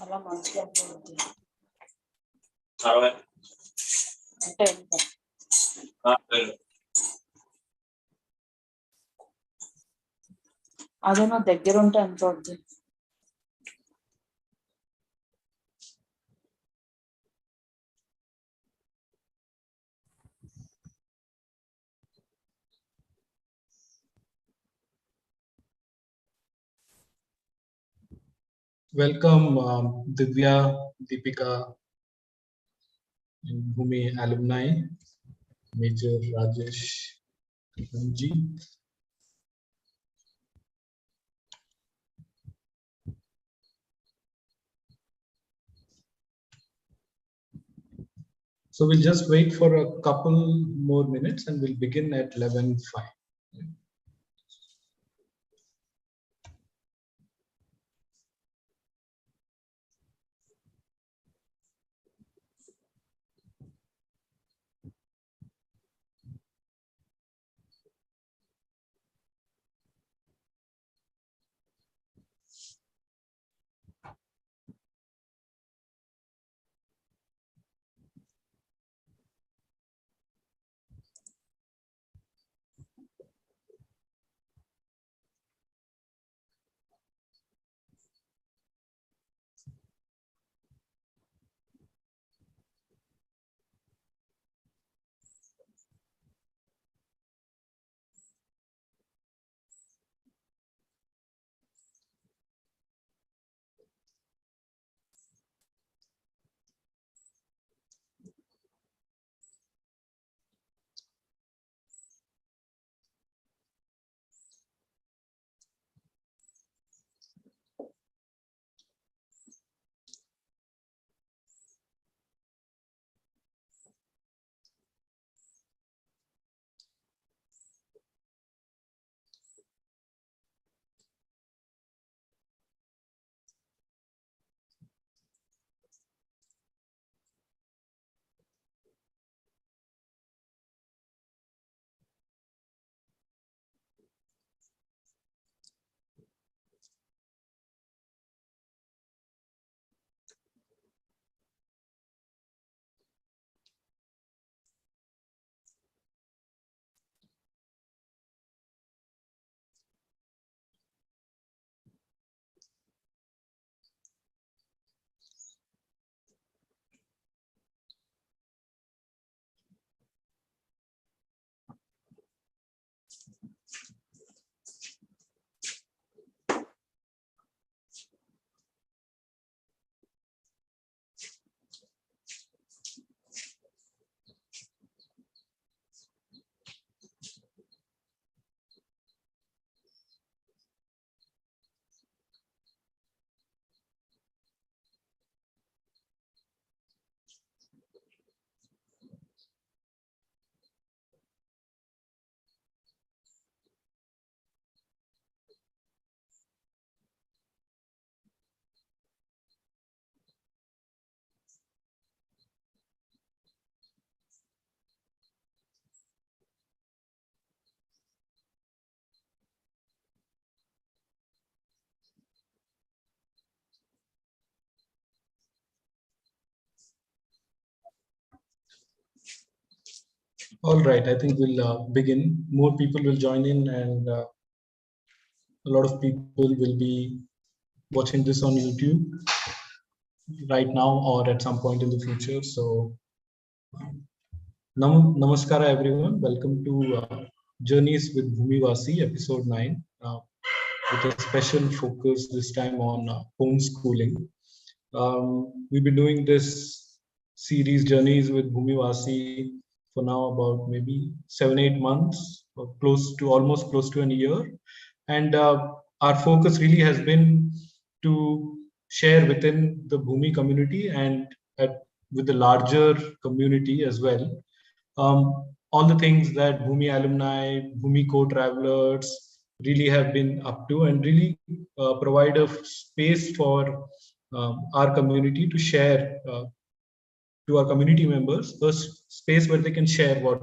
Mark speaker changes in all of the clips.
Speaker 1: అలా మంచిగా ఉంటుంది. అంటే అదే నా దగ్గర ఉంటే ఎంత అవుతుంది?
Speaker 2: Welcome Divya, Deepika, and Bhoomi alumni, Major Rajesh Ji. So we'll just wait for a couple more minutes and we'll begin at 11:05. All right, I think we'll begin. More people will join in, and a lot of people will be watching this on YouTube right now or at some point in the future. So, namaskara everyone. Welcome to Journeys with Bhoomiwasis, episode 9, with a special focus this time on homeschooling. We've been doing this series, Journeys with Bhoomiwasis, for now about maybe 7-8 months, or almost close to a year. And our focus really has been to share within the Bhoomi community and with the larger community as well. All the things that Bhoomi alumni, Bhoomi co-travelers really have been up to, and really provide a space for our community to share to our community members, a space where they can share what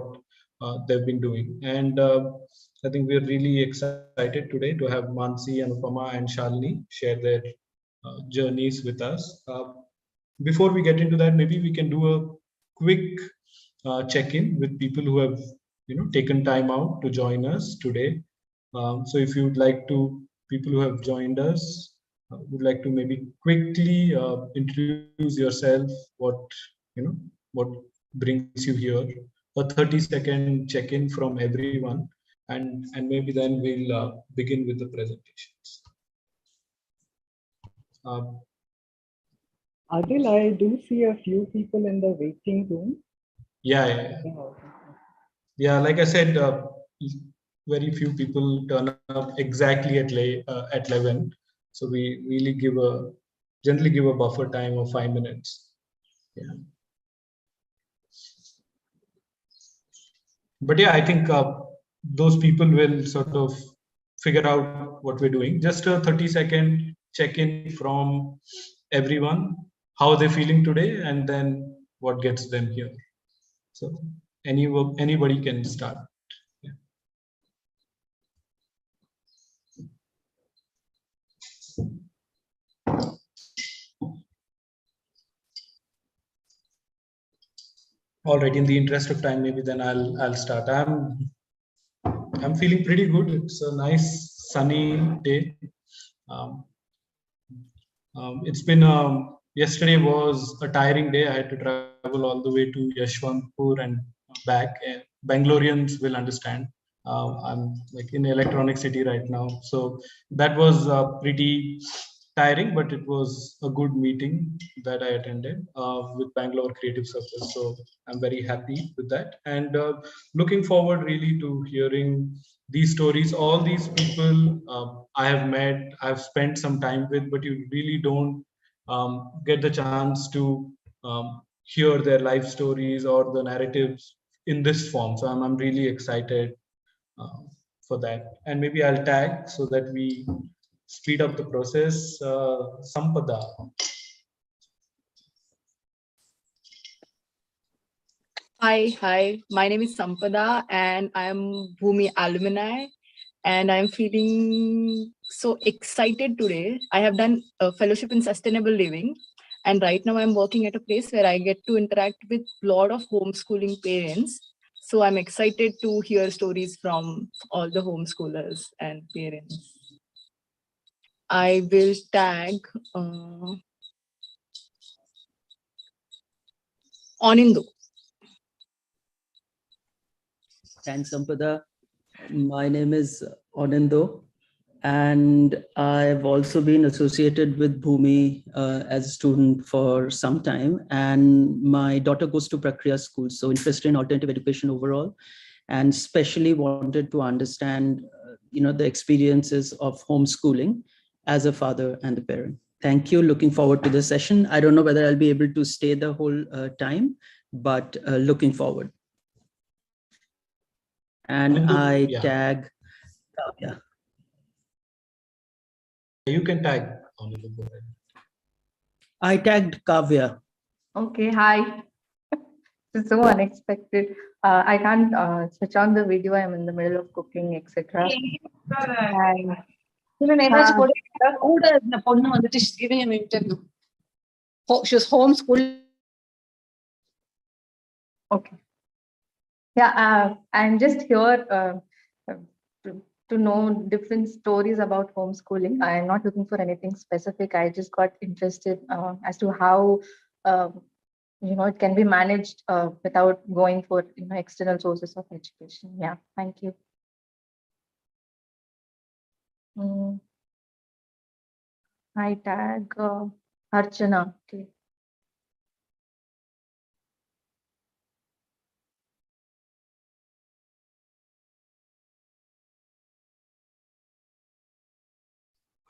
Speaker 2: they've been doing. And I think we're really excited today to have Mansi, Anupama, and Shalini share their journeys with us. Before we get into that, maybe we can do a quick check-in with people who have taken time out to join us today. So if you would like to, people who have joined us, would like to maybe quickly introduce yourself, what brings you here, a 30-second check-in from everyone, and maybe then we'll begin with the presentations.
Speaker 3: Adil, I do see a few people in the waiting room.
Speaker 2: Yeah, like I said, very few people turn up exactly at 11. So we really generally give a buffer time of 5 minutes. Yeah. But yeah, I think those people will sort of figure out what we're doing. Just a 30-second check-in from everyone, how they're feeling today, and then what gets them here. So anybody can start. Yeah. All right, in the interest of time, maybe then I'll start. I'm feeling pretty good. It's a nice sunny day. It's been yesterday was a tiring day. I had to travel all the way to Yashwantpur and back. Bangaloreans will understand. I'm like in Electronic City right now, so that was pretty tiring, but it was a good meeting that I attended with Bangalore Creative Circle. So I'm very happy with that, and looking forward really to hearing these stories. All these people I have met, I've spent some time with, but you really don't get the chance to hear their life stories or the narratives in this form. So I'm really excited for that. And maybe I'll tag so that we speed up the process. Sampada.
Speaker 4: Hi. My name is Sampada and I'm Bhoomi alumni, and I'm feeling so excited today. I have done a fellowship in sustainable living, and right now I'm working at a place where I get to interact with a lot of homeschooling parents. So I'm excited to hear stories from all the homeschoolers and parents. I will tag Onindo.
Speaker 5: Thanks, Sampada. My name is Onindo, and I've also been associated with Bhoomi as a student for some time. And my daughter goes to Prakriya school, so interested in alternative education overall, and especially wanted to understand, the experiences of homeschooling as a father and a parent. Thank you. Looking forward to the session. I don't know whether I'll be able to stay the whole time, but looking forward. And I tag Kavya.
Speaker 2: You can tag.
Speaker 5: I tagged Kavya.
Speaker 6: Okay, hi. It's so unexpected. I can't switch on the video. I'm in the middle of cooking, etc. And
Speaker 7: she's giving an interview. She was homeschooled.
Speaker 6: Okay. Yeah, I'm just here to know different stories about homeschooling. I'm not looking for anything specific. I just got interested as to how it can be managed without going for external sources of education. Yeah, thank you. I tag Archana. Okay.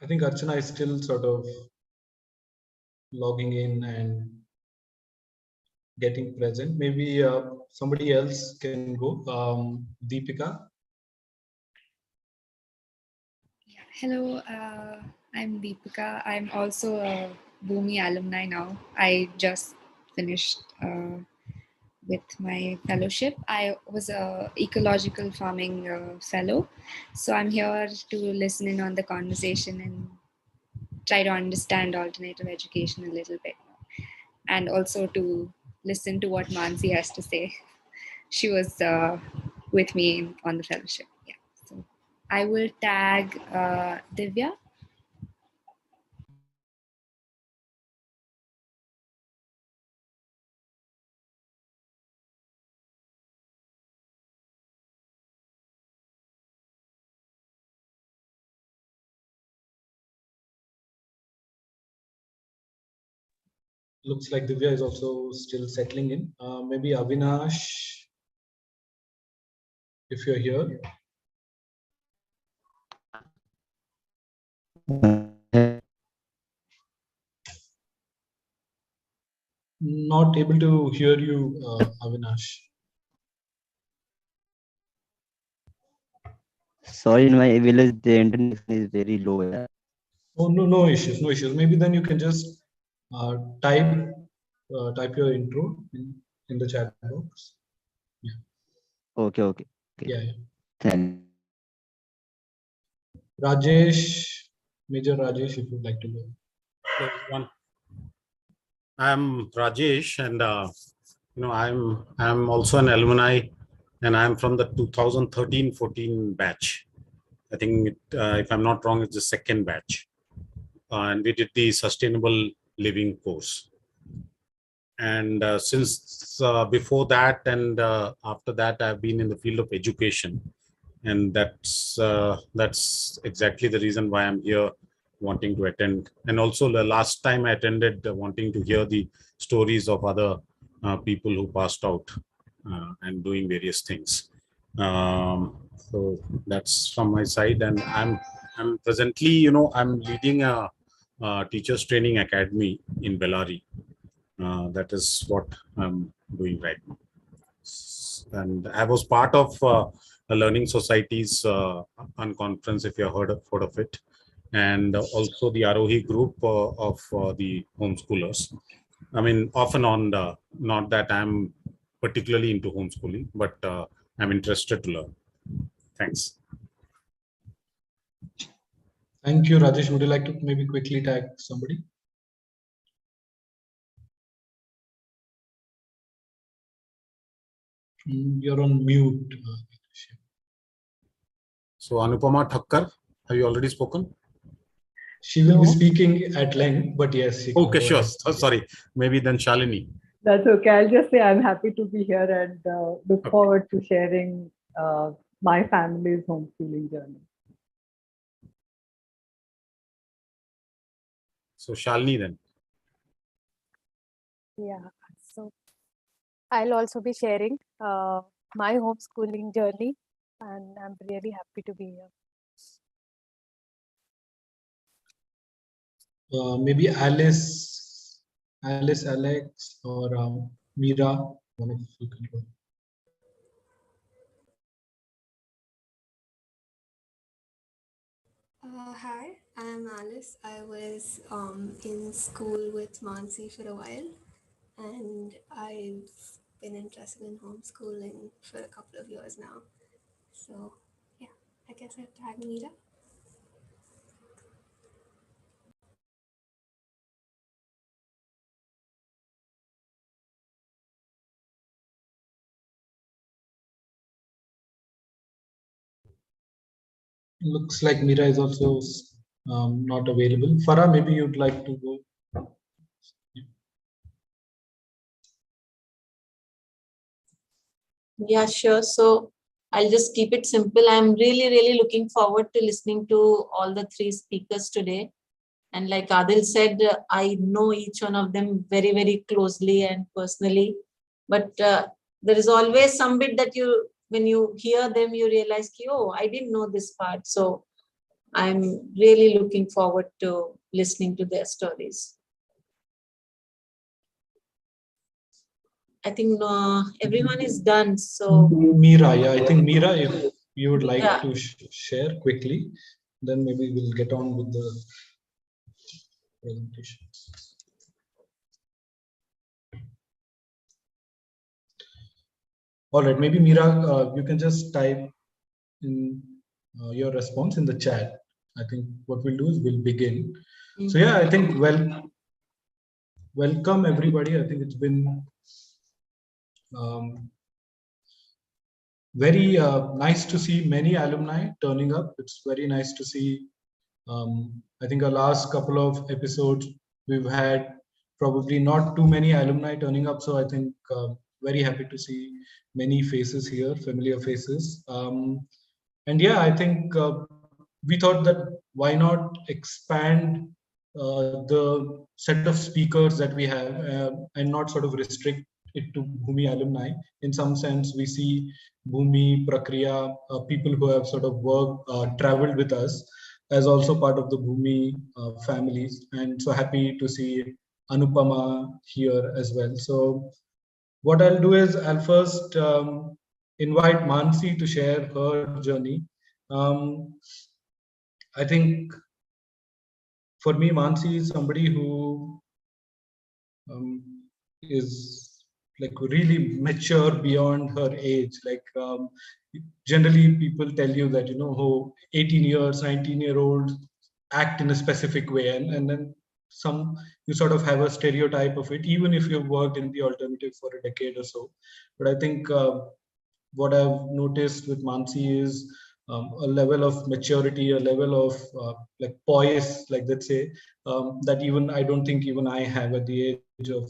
Speaker 2: I think Archana is still sort of logging in and getting present. Maybe somebody else can go. Deepika.
Speaker 8: Hello, I'm Deepika. I'm also a Bhoomi alumni now. I just finished with my fellowship. I was a ecological farming fellow, so I'm here to listen in on the conversation and try to understand alternative education a little bit more, and also to listen to what Mansi has to say. She was with me on the fellowship. Yeah, so I will tag Divya.
Speaker 2: Looks like Divya is also still settling in. Maybe Avinash, if you're here. Not able to hear you, Avinash.
Speaker 9: Sorry, in my village, the internet is very low. Yeah.
Speaker 2: Oh, no issues, no issues. Maybe then you can just type your intro in the chat box. Yeah.
Speaker 9: Okay.
Speaker 2: Yeah.
Speaker 9: Thank.
Speaker 2: Rajesh, Major Rajesh, if you'd like to go.
Speaker 10: Hello, everyone. I'm Rajesh, and I'm also an alumni, and I'm from the 2013-14 batch. I think if I'm not wrong, it's the second batch, and we did the sustainable living course. And since before that and after that, I've been in the field of education, and that's exactly the reason why I'm here, wanting to attend. And also the last time I attended, wanting to hear the stories of other people who passed out and doing various things. So that's from my side, and I'm presently, I'm leading a teachers training academy in Bellary. That is what I'm doing right now. And I was part of a learning society's conference, if you have heard of it, and also the Arohi group of the homeschoolers. I mean, off and on, not that I'm particularly into homeschooling, but I'm interested to learn. Thanks.
Speaker 2: Thank you, Rajesh. Would you like to maybe quickly tag somebody? You're on mute.
Speaker 10: So Anupama Thakkar, have you already spoken?
Speaker 2: She will be speaking at length, but yes.
Speaker 10: Okay, sure. Sorry. Maybe then Shalini.
Speaker 11: That's okay. I'll just say I'm happy to be here and look forward to sharing my family's homeschooling journey.
Speaker 10: So Shalini then.
Speaker 12: Yeah, so I'll also be sharing my homeschooling journey, and I'm really happy to be here.
Speaker 2: Maybe Alice, Alex, or Meera. One of you can go.
Speaker 13: Hi, I'm Alice. I was in school with Mansi for a while, and I've been interested in homeschooling for a couple of years now. So yeah, I guess I've tagged Meera.
Speaker 2: Looks like Meera is also not available. Farah, maybe you'd like to go.
Speaker 14: Yeah, sure. So I'll just keep it simple. I'm really looking forward to listening to all the three speakers today. And like Adil said, I know each one of them very closely and personally. But there is always some bit that when you hear them, you realize, oh, I didn't know this part. So I'm really looking forward to listening to their stories. I think everyone is done. So
Speaker 2: Meera, yeah, I think Meera, if you would like to share quickly, then maybe we'll get on with the presentation. All right, maybe Meera, you can just type in your response in the chat. I think what we'll do is we'll begin. So yeah, I think welcome everybody. I think it's been very nice to see many alumni turning up. It's very nice to see. I think our last couple of episodes we've had probably not too many alumni turning up. So I think very happy to see many faces here, familiar faces. And yeah, I think we thought that why not expand the set of speakers that we have and not sort of restrict it to Bhoomi alumni. In some sense, we see Bhoomi, Prakriya, people who have sort of worked, traveled with us as also part of the Bhoomi families. And so happy to see Anupama here as well. So what I'll do is I'll first invite Mansi to share her journey. I think for me, Mansi is somebody who is like really mature beyond her age. Like generally people tell you that, you know, who 18 years, 19-year-olds act in a specific way. And then you sort of have a stereotype of it, even if you've worked in the alternative for a decade or so. But I think what I've noticed with Mansi is a level of maturity, a level of like poise, like let's say, that even I don't think even I have at the age of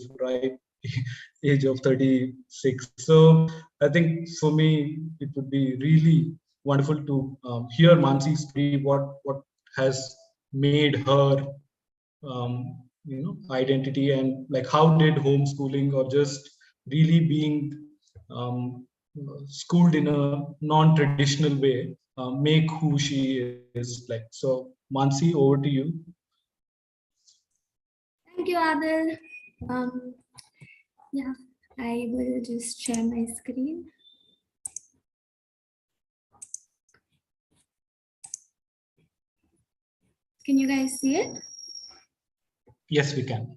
Speaker 2: age of 36. So I think for me it would be really wonderful to hear Mansi's story, what has made her identity, and like how did homeschooling or just really being schooled in a non-traditional way make who she is. Like, so Mansi, over to you.
Speaker 15: Thank you, Adil. Yeah, I will just share my screen. Can you guys see it?
Speaker 2: Yes, we can.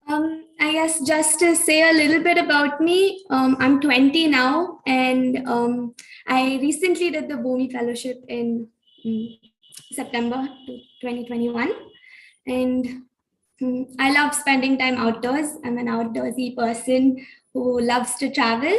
Speaker 15: I guess just to say a little bit about me, I'm 20 now, and I recently did the Bhoomi Fellowship in September 2021. And I love spending time outdoors. I'm an outdoorsy person who loves to travel.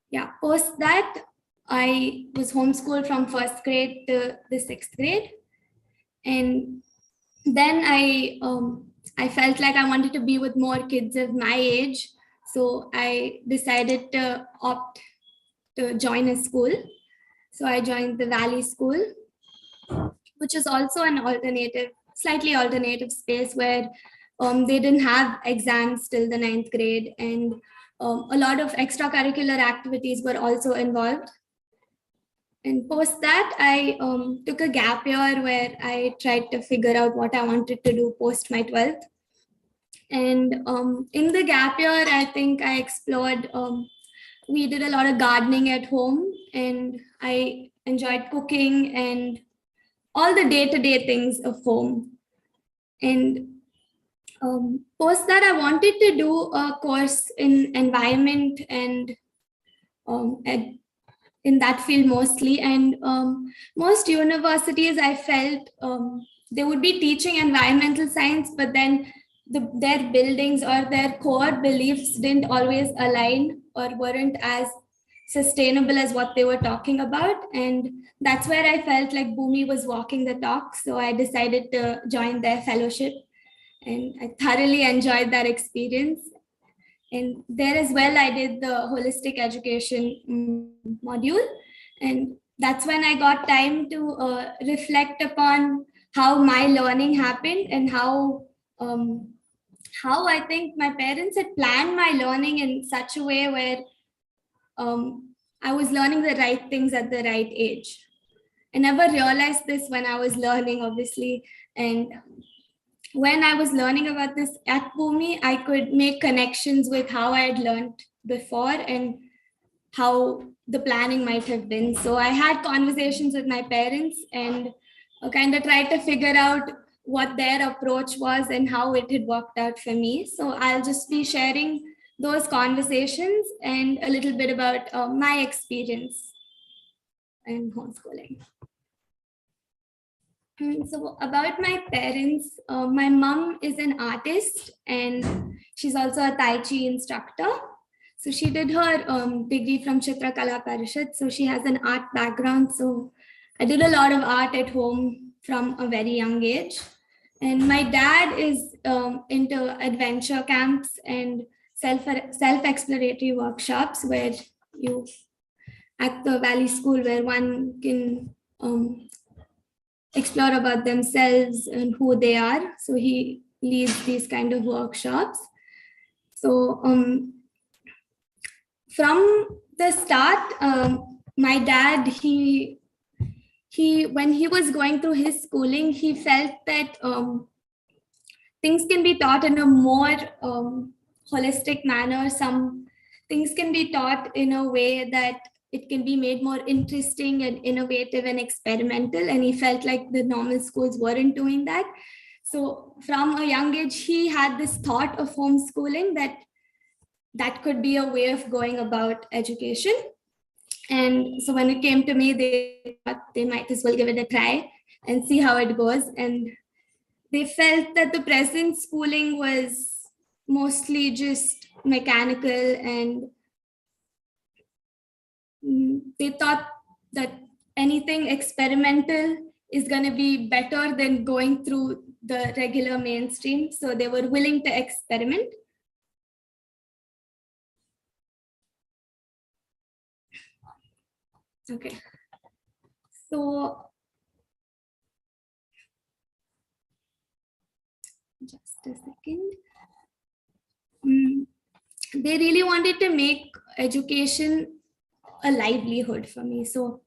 Speaker 15: Yeah, post that, I was homeschooled from 1st grade to the 6th grade. And then I felt like I wanted to be with more kids of my age. So I decided to opt to join a school. So I joined the Valley School, which is also an alternative, slightly alternative space where they didn't have exams till the 9th grade, and a lot of extracurricular activities were also involved. And post that, I took a gap year where I tried to figure out what I wanted to do post my 12th. And in the gap year, I think I explored, we did a lot of gardening at home, and I enjoyed cooking and all the day-to-day things of home. And post that, I wanted to do a course in environment and in that field mostly. And most universities, I felt they would be teaching environmental science, but then their buildings or their core beliefs didn't always align or weren't as sustainable as what they were talking about. And that's where I felt like Bhoomi was walking the talk. So I decided to join their fellowship, and I thoroughly enjoyed that experience. And there as well, I did the holistic education module. And that's when I got time to reflect upon how my learning happened and how I think my parents had planned my learning in such a way where I was learning the right things at the right age. I never realized this when I was learning. Obviously, And when I was learning about this at Bhoomi, I could make connections with how I had learned before and how the planning might have been. So I had conversations with my parents and kind of tried to figure out what their approach was and how it had worked out for me. So I'll just be sharing those conversations and a little bit about my experience in homeschooling. So about my parents, my mom is an artist and she's also a Tai Chi instructor. So she did her degree from Chitrakala Parishad. So she has an art background. So I did a lot of art at home from a very young age. And my dad is into adventure camps and self-exploratory workshops where you, at the Valley School, where one can explore about themselves and who they are. So he leads these kind of workshops. So from the start, my dad, when he was going through his schooling, he felt that things can be taught in a more holistic manner. Some things can be taught in a way that it can be made more interesting and innovative and experimental. And he felt like the normal schools weren't doing that. So from a young age, he had this thought of homeschooling that could be a way of going about education. And so when it came to me, they thought they might as well give it a try and see how it goes. And they felt that the present schooling was mostly just mechanical, and they thought that anything experimental is going to be better than going through the regular mainstream. So they were willing to experiment. Okay. So just a second. They really wanted to make education a livelihood for me. So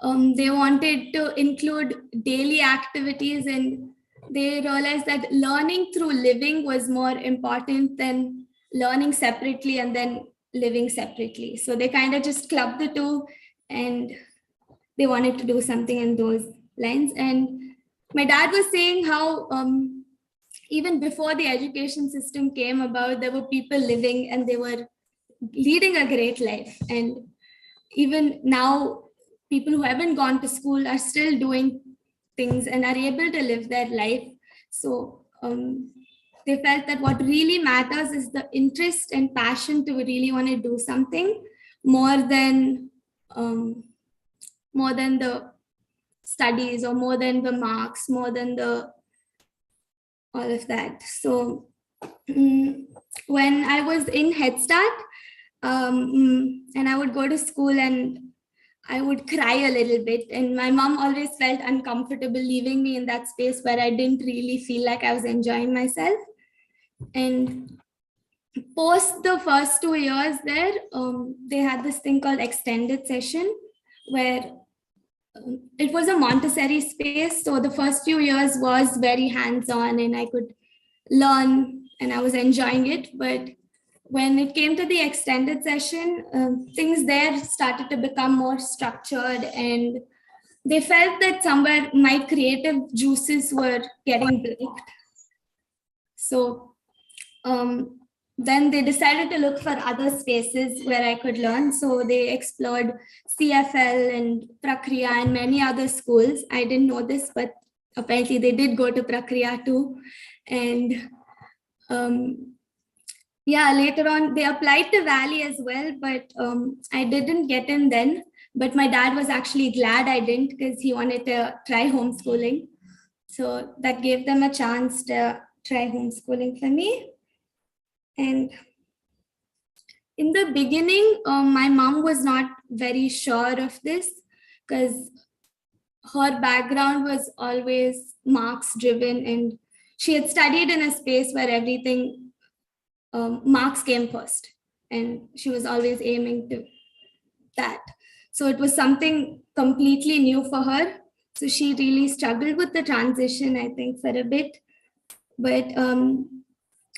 Speaker 15: they wanted to include daily activities, and they realized that learning through living was more important than learning separately and then living separately. So they kind of just clubbed the two, and they wanted to do something in those lines. And my dad was saying how even before the education system came about, there were people living and they were leading a great life. And even now, people who haven't gone to school are still doing things and are able to live their life. So they felt that what really matters is the interest and passion to really want to do something more than the studies or more than the marks, more than the all of that. So when I was in Head Start, and I would go to school and I would cry a little bit, and my mom always felt uncomfortable leaving me in that space where I didn't really feel like I was enjoying myself. And post the first 2 years there, they had this thing called extended session, where it was a Montessori space. So the first few years was very hands-on and I could learn and I was enjoying it. But when it came to the extended session, things there started to become more structured, and they felt that somewhere my creative juices were getting baked. So then they decided to look for other spaces where I could learn. So they explored CFL and Prakriya and many other schools. I didn't know this, but apparently they did go to Prakriya too. And yeah, later on they applied to Valley as well, but I didn't get in then. But my dad was actually glad I didn't, because he wanted to try homeschooling. So that gave them a chance to try homeschooling for me. And in the beginning, my mom was not very sure of this, because her background was always marks driven, and she had studied in a space where everything marks came first, and she was always aiming to that. So it was something completely new for her. So she really struggled with the transition, I think, for a bit. But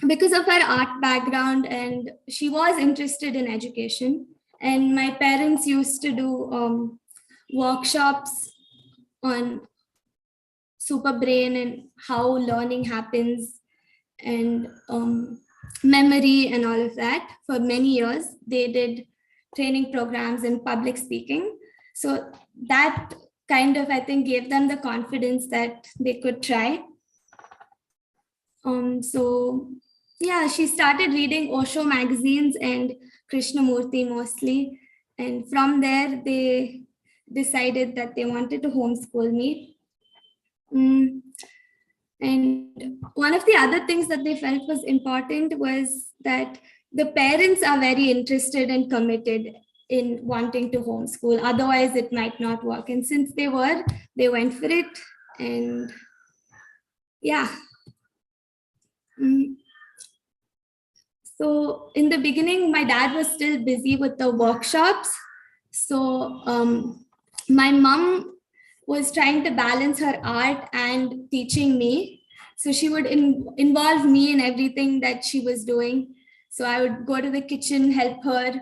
Speaker 15: because of her art background, and she was interested in education, and my parents used to do workshops on super brain and how learning happens and memory and all of that for many years. They did training programs in public speaking. So that kind of, I think, gave them the confidence that they could try. So yeah, she started reading Osho magazines and Krishnamurti mostly. And from there, they decided that they wanted to homeschool me. And one of the other things that they felt was important was that the parents are very interested and committed in wanting to homeschool. Otherwise, it might not work. And since they went for it. And yeah. So in the beginning, my dad was still busy with the workshops. So my mom was trying to balance her art and teaching me. So she would involve me in everything that she was doing. So I would go to the kitchen, help her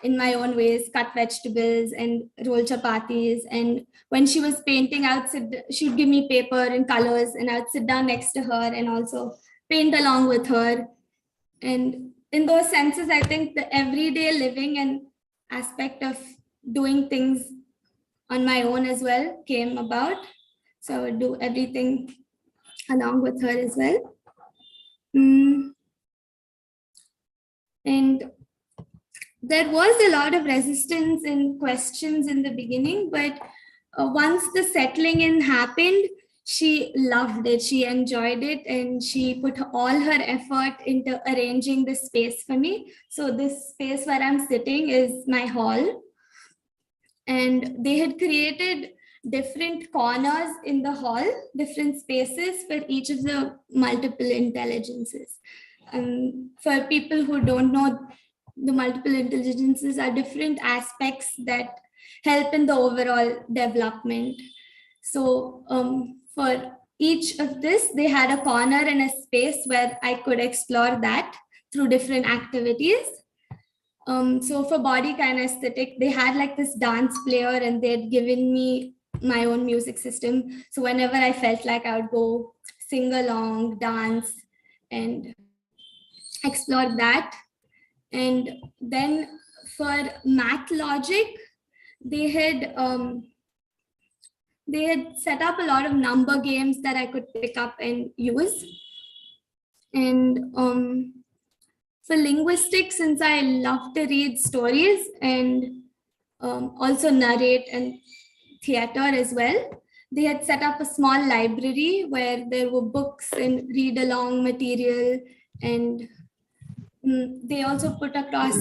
Speaker 15: in my own ways, cut vegetables and roll chapatis. And when she was painting, she would give me paper and colors, and I would sit down next to her and also paint along with her. And in those senses, I think the everyday living and aspect of doing things on my own as well came about. So I would do everything along with her as well. And there was a lot of resistance and questions in the beginning, but once the settling in happened, she loved it, she enjoyed it, and she put all her effort into arranging the space for me. So this space where I'm sitting is my hall. And they had created different corners in the hall, different spaces for each of the multiple intelligences. For people who don't know, the multiple intelligences are different aspects that help in the overall development. So for each of this, they had a corner and a space where I could explore that through different activities. So for body kinesthetic, they had like this dance player, and they'd given me my own music system. So whenever I felt like I would go sing along, dance, and explore that. And then for math logic, they had set up a lot of number games that I could pick up and use. And for linguistics, since I love to read stories and also narrate and theater as well, they had set up a small library where there were books and read along material. And they also put across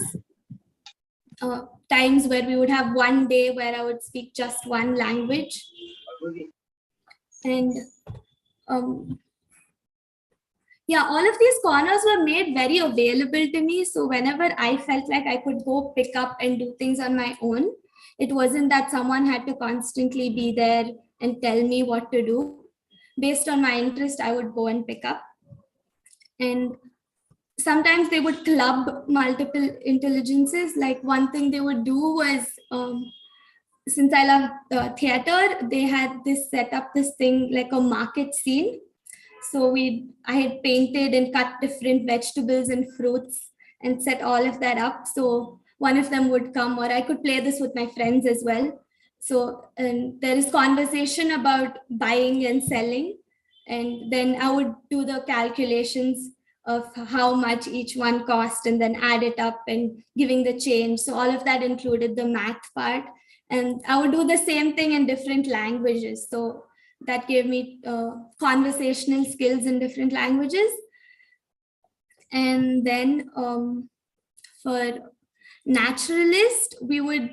Speaker 15: times where we would have one day where I would speak just one language. And yeah, all of these corners were made very available to me. So whenever I felt like I could go pick up and do things on my own, it wasn't that someone had to constantly be there and tell me what to do. Based on my interest, I would go and pick up. And sometimes they would club multiple intelligences. Like one thing they would do was, since I love theater, they had set up this thing like a market scene. So I had painted and cut different vegetables and fruits and set all of that up. So one of them would come, or I could play this with my friends as well. So there is conversation about buying and selling. And then I would do the calculations of how much each one cost and then add it up and giving the change. So all of that included the math part. And I would do the same thing in different languages. So that gave me conversational skills in different languages. And then for naturalist, we would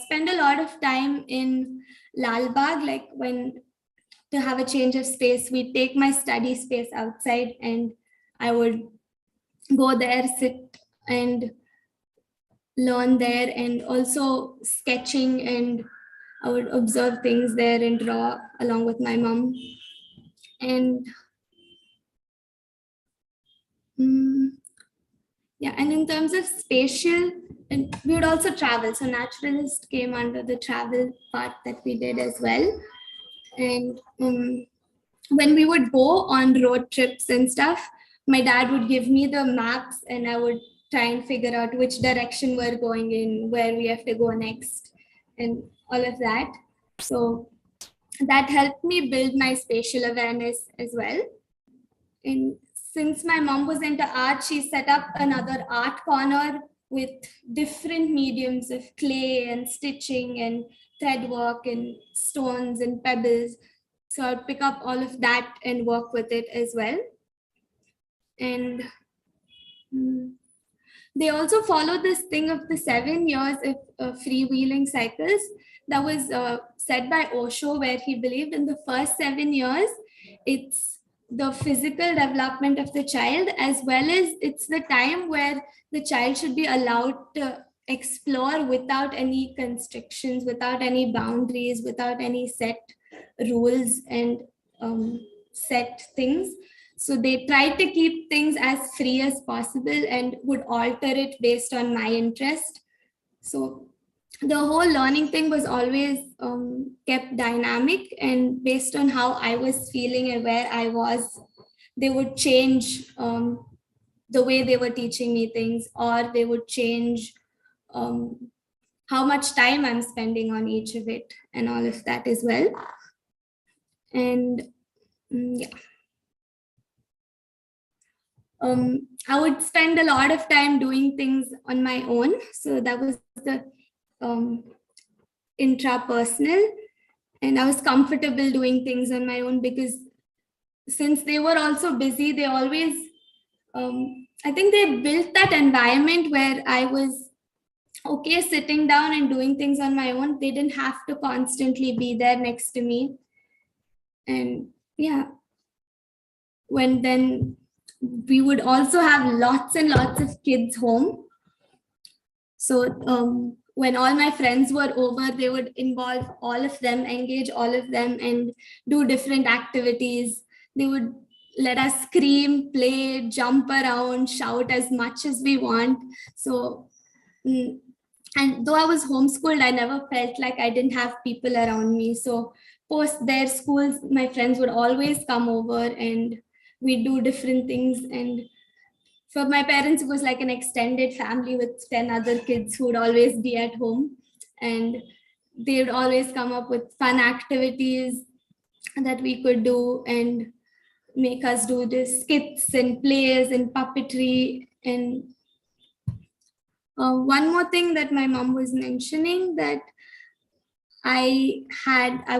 Speaker 15: spend a lot of time in Lal Bagh, like to have a change of space, we'd take my study space outside and I would go there, sit and learn there, and also sketching and I would observe things there and draw along with my mom. And yeah, and in terms of spatial, and we would also travel. So naturalist came under the travel part that we did as well. And when we would go on road trips and stuff, my dad would give me the maps and I would try and figure out which direction we're going in, where we have to go next, and all of that. So that helped me build my spatial awareness as well. And since my mom was into art, she set up another art corner with different mediums of clay and stitching and thread work and stones and pebbles. So I'd pick up all of that and work with it as well. And they also follow this thing of the 7 years of freewheeling cycles that was said by Osho, where he believed in the first 7 years, it's the physical development of the child, as well as it's the time where the child should be allowed to explore without any constrictions, without any boundaries, without any set rules and set things. So they tried to keep things as free as possible and would alter it based on my interest. So the whole learning thing was always kept dynamic, and based on how I was feeling and where I was, they would change the way they were teaching me things, or they would change how much time I'm spending on each of it and all of that as well. And yeah. I would spend a lot of time doing things on my own. So that was the intrapersonal, and I was comfortable doing things on my own because since they were also busy, they always, I think they built that environment where I was okay sitting down and doing things on my own. They didn't have to constantly be there next to me. And yeah, when then we would also have lots and lots of kids home. So when all my friends were over, they would involve all of them, engage all of them, and do different activities. They would let us scream, play, jump around, shout as much as we want. So, and though I was homeschooled, I never felt like I didn't have people around me. So post their schools, my friends would always come over and we do different things. And for my parents, it was like an extended family with 10 other kids who would always be at home. And they would always come up with fun activities that we could do and make us do this skits and plays and puppetry. And one more thing that my mom was mentioning, that I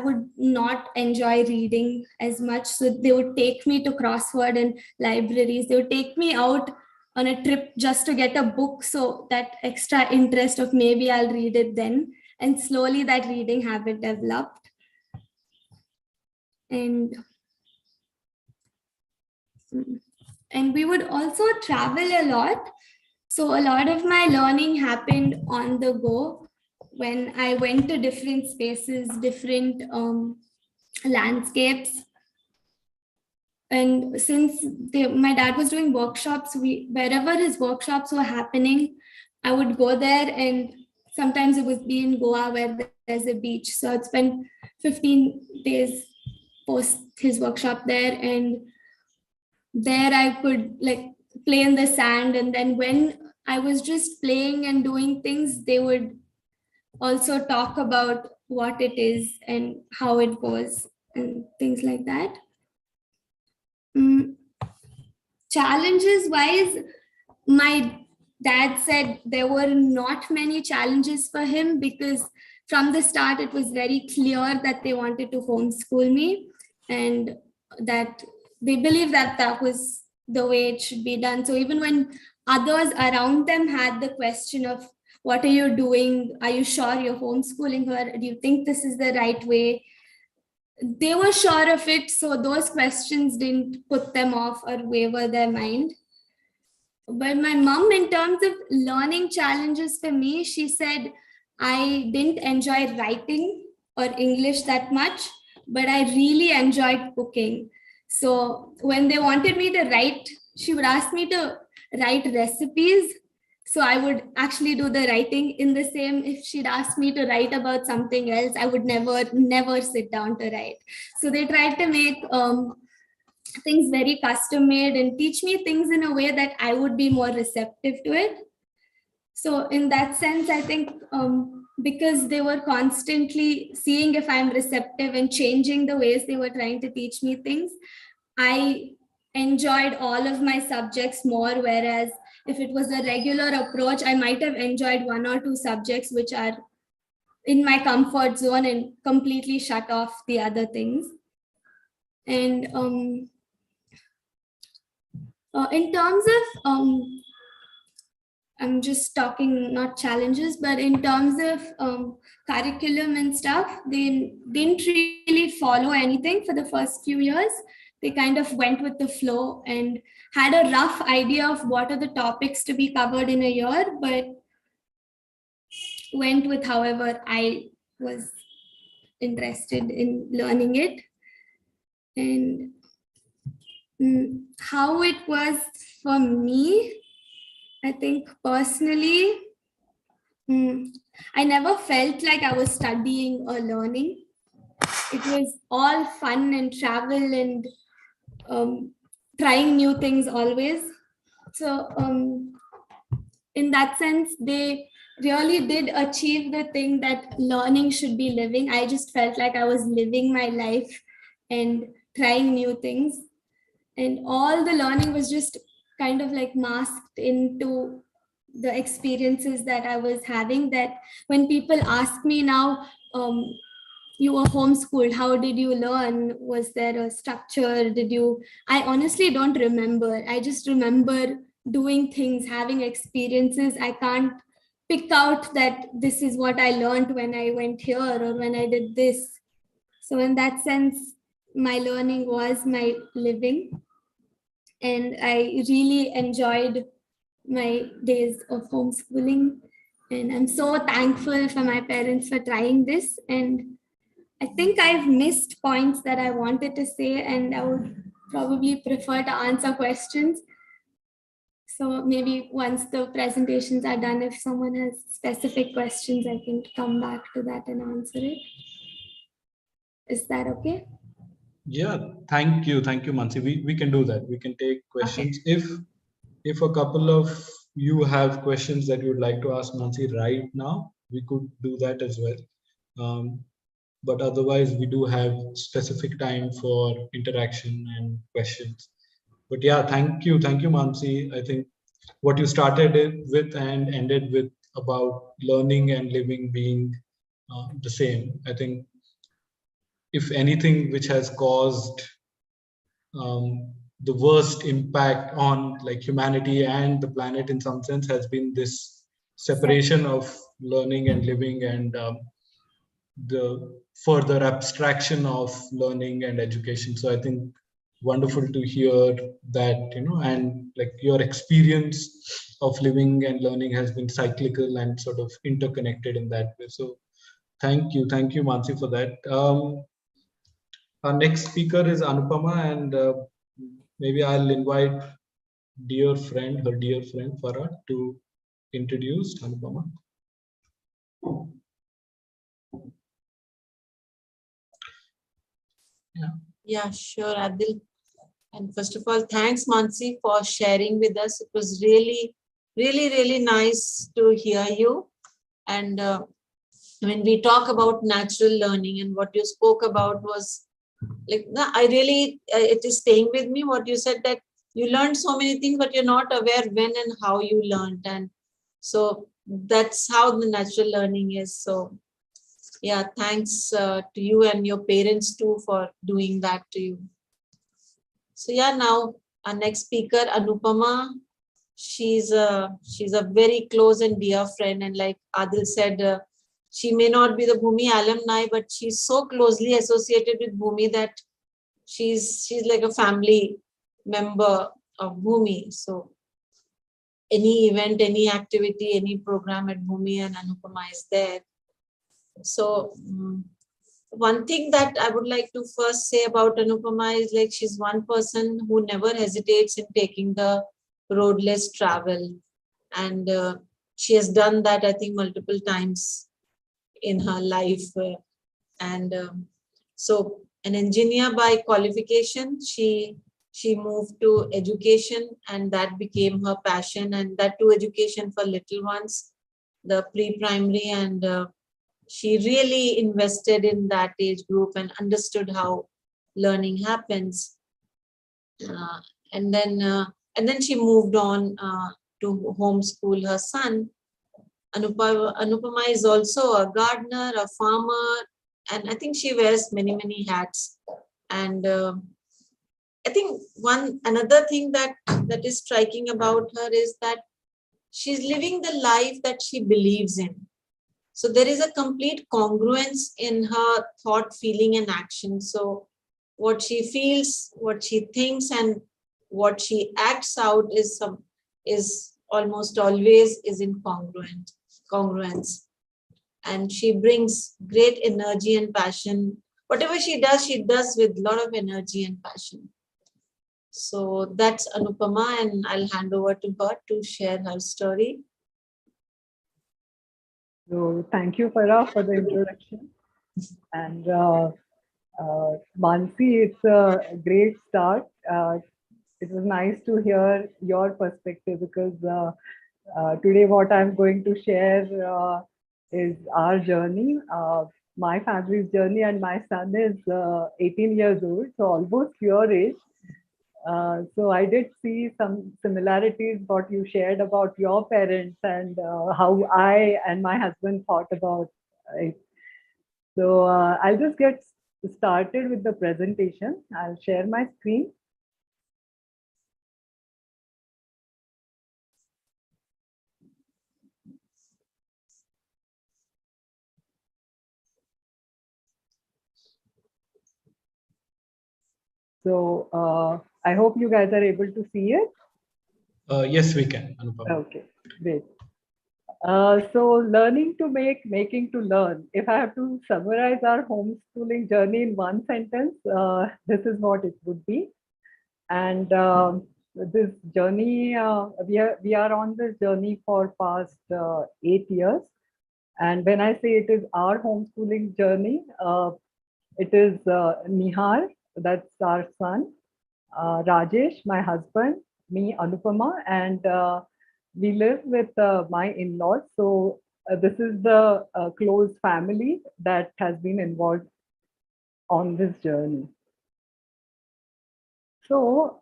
Speaker 15: would not enjoy reading as much. So they would take me to crossword and libraries. They would take me out on a trip just to get a book. So that extra interest of maybe I'll read it then. And slowly that reading habit developed. And we would also travel a lot. So a lot of my learning happened on the go when I went to different spaces, different landscapes. And since my dad was doing workshops, wherever his workshops were happening, I would go there, and sometimes it would be in Goa where there's a beach. So I'd spend 15 days post his workshop there, and there I could like play in the sand. And then when I was just playing and doing things, they would also talk about what it is and how it goes and things like that. Challenges wise, my dad said there were not many challenges for him because from the start it was very clear that they wanted to homeschool me, and that they believe that that was the way it should be done. So even when others around them had the question of, what are you doing? Are you sure you're homeschooling her? Do you think this is the right way? They were sure of it. So those questions didn't put them off or waver their mind. But my mom, in terms of learning challenges for me, she said I didn't enjoy writing or English that much, but I really enjoyed cooking. So when they wanted me to write, she would ask me to write recipes. So I would actually do the writing in the same. If she'd asked me to write about something else, I would never sit down to write. So they tried to make things very custom made and teach me things in a way that I would be more receptive to it. So in that sense, I think because they were constantly seeing if I'm receptive and changing the ways they were trying to teach me things, I enjoyed all of my subjects more, whereas if it was a regular approach, I might have enjoyed one or two subjects which are in my comfort zone and completely shut off the other things. And in terms of, I'm just talking not challenges, but in terms of curriculum and stuff, they didn't really follow anything for the first few years. They kind of went with the flow and had a rough idea of what are the topics to be covered in a year, but went with however I was interested in learning it. And how it was for me, I think personally, I never felt like I was studying or learning. It was all fun and travel and trying new things always. So in that sense, they really did achieve the thing that learning should be living. I just felt like I was living my life and trying new things. And all the learning was just kind of like masked into the experiences that I was having, that when people ask me now, you were homeschooled, how did you learn? Was there a structure? I honestly don't remember. I just remember doing things, having experiences. I can't pick out that this is what I learned when I went here or when I did this. So in that sense, my learning was my living. And I really enjoyed my days of homeschooling. And I'm so thankful for my parents for trying this. And I think I've missed points that I wanted to say, and I would probably prefer to answer questions. So maybe once the presentations are done, if someone has specific questions, I can come back to that and answer it. Is that okay?
Speaker 2: Yeah, thank you, Mansi. We can do that. We can take questions. Okay. If a couple of you have questions that you would like to ask Mansi right now, we could do that as well. But otherwise, we do have specific time for interaction and questions. But yeah, thank you, Mansi. I think what you started it with and ended with about learning and living being the same. I think if anything which has caused the worst impact on like humanity and the planet in some sense has been this separation of learning and living, and the further abstraction of learning and education. So I think wonderful to hear that, and like your experience of living and learning has been cyclical and sort of interconnected in that way. So thank you, Mansi, for that. Our next speaker is Anupama, and maybe I'll invite her dear friend Farah to introduce Anupama.
Speaker 14: Yeah, sure, Adil. And first of all, thanks, Mansi, for sharing with us. It was really, really, really nice to hear you. And when we talk about natural learning, and what you spoke about was like, I really, it is staying with me what you said, that you learned so many things, but you're not aware when and how you learned. And so that's how the natural learning is. So yeah, thanks to you and your parents too for doing that to you. So yeah, now our next speaker, Anupama, she's a very close and dear friend. And like Adil said, she may not be the Bhoomi alumni, but she's so closely associated with Bhoomi that she's like a family member of Bhoomi. So any event, any activity, any program at Bhoomi, and Anupama is there. So one thing that I would like to first say about Anupama is like she's one person who never hesitates in taking the road less travel. And she has done that, I think, multiple times in her life. So an engineer by qualification, she moved to education, and that became her passion, and that too education for little ones, the pre-primary, and she really invested in that age group and understood how learning happens. And then she moved on to homeschool her son. Anupama is also a gardener, a farmer, and I think she wears many, many hats. And I think another thing that is striking about her is that she's living the life that she believes in. So there is a complete congruence in her thought, feeling, and action. So what she feels, what she thinks, and what she acts out is almost always is in congruence. And she brings great energy and passion. Whatever she does with a lot of energy and passion. So that's Anupama, and I'll hand over to her to share her story.
Speaker 11: So thank you, Farah, for the introduction. And Mansi, it's a great start. It was nice to hear your perspective, because today what I'm going to share is our journey, my family's journey, and my son is 18 years old, so almost your age. So I did see some similarities, what you shared about your parents and how I and my husband thought about it. So I'll just get started with the presentation. I'll share my screen. So I hope you guys are able to see it.
Speaker 2: Yes, we can. Anupama.
Speaker 11: Okay, great. So learning to make, making to learn. If I have to summarize our homeschooling journey in one sentence, this is what it would be. And this journey, we are on this journey for past 8 years. And when I say it is our homeschooling journey, it is Nihar, that's our son, Rajesh, my husband, me, Anupama, and we live with my in-laws. So this is the close family that has been involved on this journey. So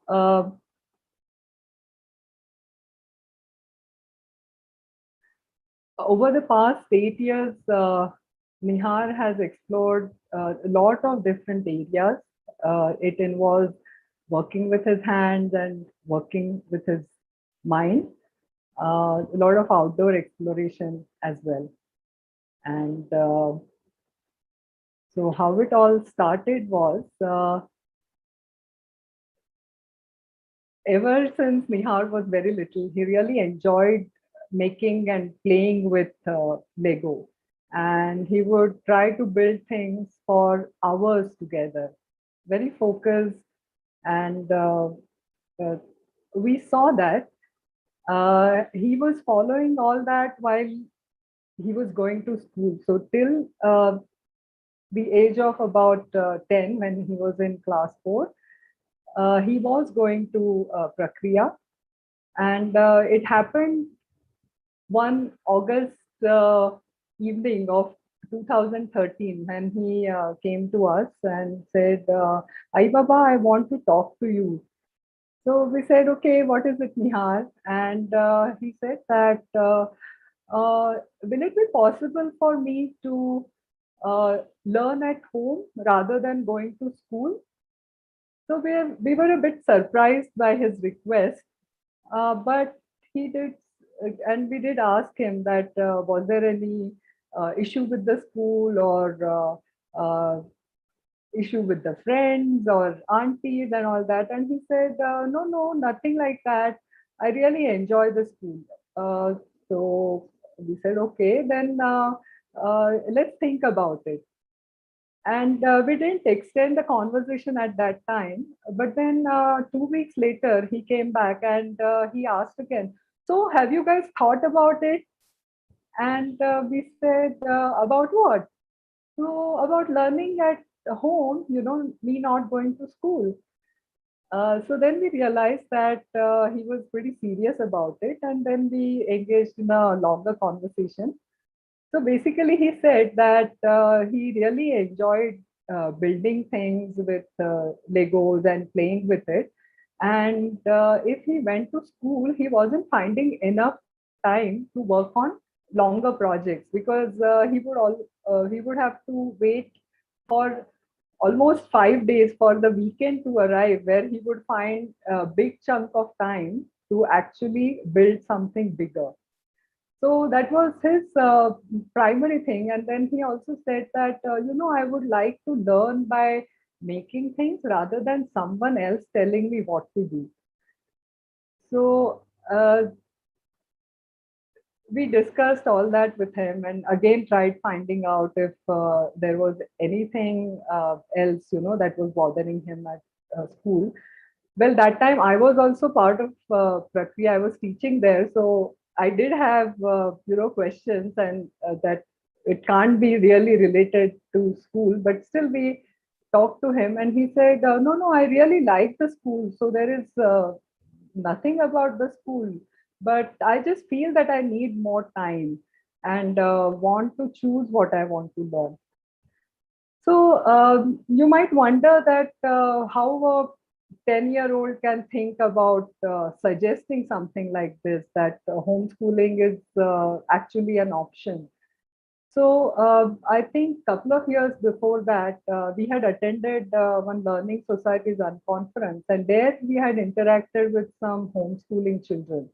Speaker 11: over the past 8 years, Nihar has explored a lot of different areas. It involves working with his hands and working with his mind. A lot of outdoor exploration as well. And so how it all started was, ever since Nihar was very little, he really enjoyed making and playing with Lego. And he would try to build things for hours together, very focused. And we saw that he was following all that while he was going to school. So till the age of about 10, when he was in class 4, he was going to Prakriya. And it happened one August evening of 2013, when he came to us and said, Ai Baba, I want to talk to you. So we said, okay, what is it, Nihar? And he said that, will it be possible for me to learn at home rather than going to school? So we were a bit surprised by his request, but he did, and we did ask him that, was there any issue with the school, or issue with the friends or aunties and all that? And he said, no, nothing like that. I really enjoy the school. So we said, okay, then let's think about it. And we didn't extend the conversation at that time. But then 2 weeks later, he came back and he asked again, so have you guys thought about it? And we said, about what? So about learning at home, me not going to school. So then we realized that he was pretty serious about it. And then we engaged in a longer conversation. So basically, he said that he really enjoyed building things with Legos and playing with it. And if he went to school, he wasn't finding enough time to work on longer projects because he would have to wait for almost 5 days for the weekend to arrive, where he would find a big chunk of time to actually build something bigger. So that was his primary thing. And then he also said that, I would like to learn by making things rather than someone else telling me what to do. So we discussed all that with him and again tried finding out if there was anything else, that was bothering him at school. Well, that time I was also part of Prakriya. I was teaching there. So I did have, questions and that it can't be really related to school, but still we talked to him and he said, no, I really like the school. So there is nothing about the school, but I just feel that I need more time and want to choose what I want to learn. So you might wonder that how a 10-year-old can think about suggesting something like this, that homeschooling is actually an option. So I think a couple of years before that, we had attended one Learning Society's unconference, and there we had interacted with some homeschooling children.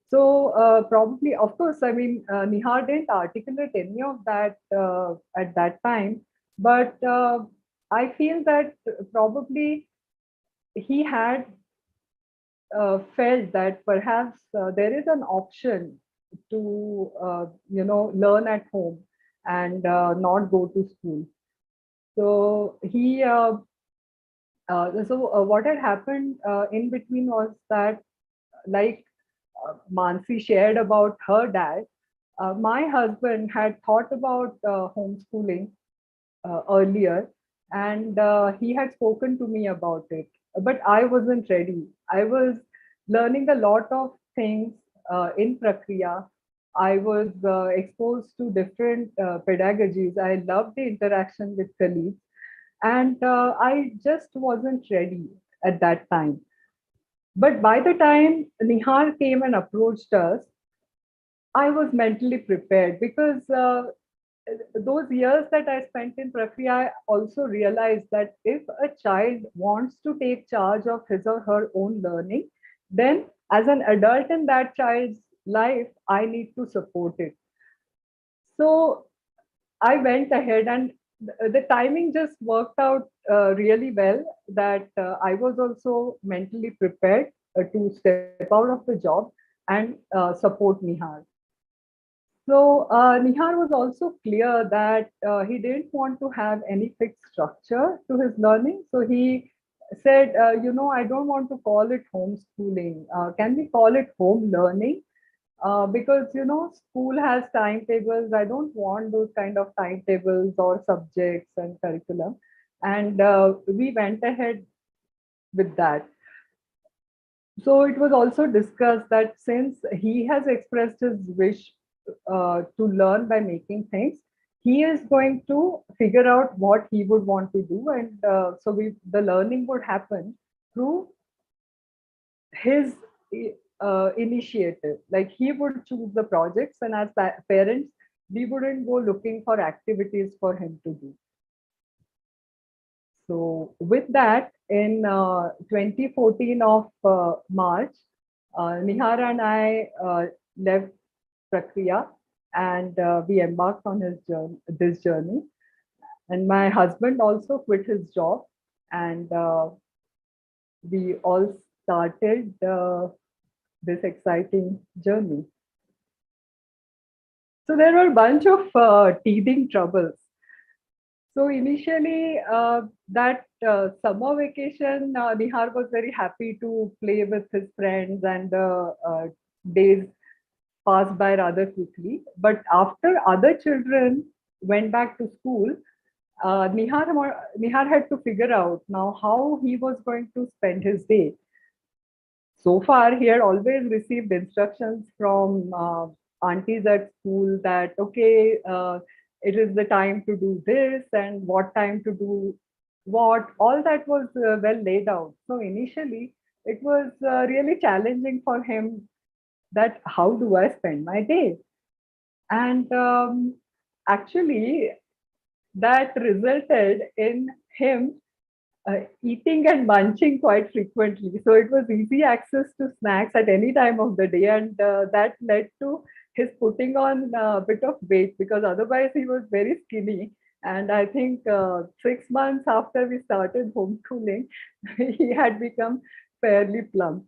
Speaker 11: So probably, of course, I mean, Nihar didn't articulate any of that at that time, but I feel that probably he had felt that perhaps there is an option to, learn at home and not go to school. So what had happened in between was that, like Mansi shared about her dad, my husband had thought about homeschooling earlier, and he had spoken to me about it, but I wasn't ready. I was learning a lot of things in Prakriya. I was exposed to different pedagogies. I loved the interaction with colleagues, and I just wasn't ready at that time. But by the time Nihar came and approached us, I was mentally prepared because those years that I spent in Prakriya, I also realized that if a child wants to take charge of his or her own learning, then as an adult in that child's life, I need to support it. So I went ahead and the timing just worked out really well, that I was also mentally prepared to step out of the job and support Nihar. So Nihar was also clear that he didn't want to have any fixed structure to his learning. So he said, I don't want to call it homeschooling. Can we call it home learning? Because, school has timetables. I don't want those kind of timetables or subjects and curriculum. And we went ahead with that. So it was also discussed that since he has expressed his wish to learn by making things, he is going to figure out what he would want to do, and so the learning would happen through his initiative. Like he would choose the projects, and as parents, we wouldn't go looking for activities for him to do. So with that, in 2014 of March, Nihar and I left Prakriya, and we embarked on this journey. And my husband also quit his job, and we all started this exciting journey. So there were a bunch of teething troubles. So initially, that summer vacation, Nihar was very happy to play with his friends, and days passed by rather quickly. But after other children went back to school, Nihar had to figure out now how he was going to spend his day. So far, he had always received instructions from aunties at school that, okay, it is the time to do this and what time to do what. All that was well laid out. So initially, it was really challenging for him that how do I spend my day? And actually, that resulted in him eating and munching quite frequently. So it was easy access to snacks at any time of the day, and that led to his putting on a bit of weight, because otherwise he was very skinny. And I think 6 months after we started homeschooling, he had become fairly plump.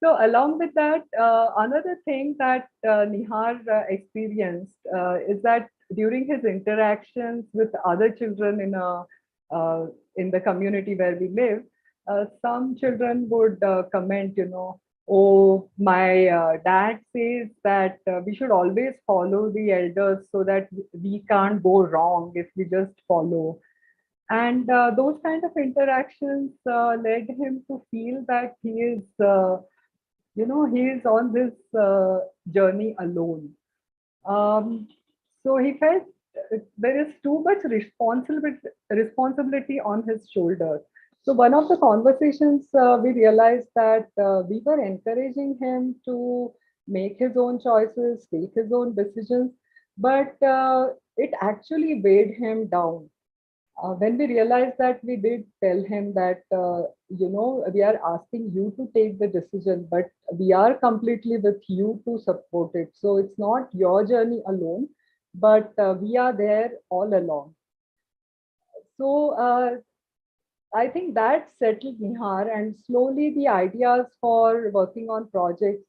Speaker 11: So along with that, another thing that Nihar experienced is that during his interactions with other children in the community where we live, some children would comment, oh, my dad says that we should always follow the elders so that we can't go wrong if we just follow. And those kind of interactions led him to feel that he is he is on this journey alone. So he felt there is too much responsibility on his shoulders. So one of the conversations we realized that we were encouraging him to make his own choices, take his own decisions, but it actually weighed him down. When we realized that, we did tell him that, we are asking you to take the decision, but we are completely with you to support it. So it's not your journey alone, but we are there all along. So I think that settled Nihar, and slowly the ideas for working on projects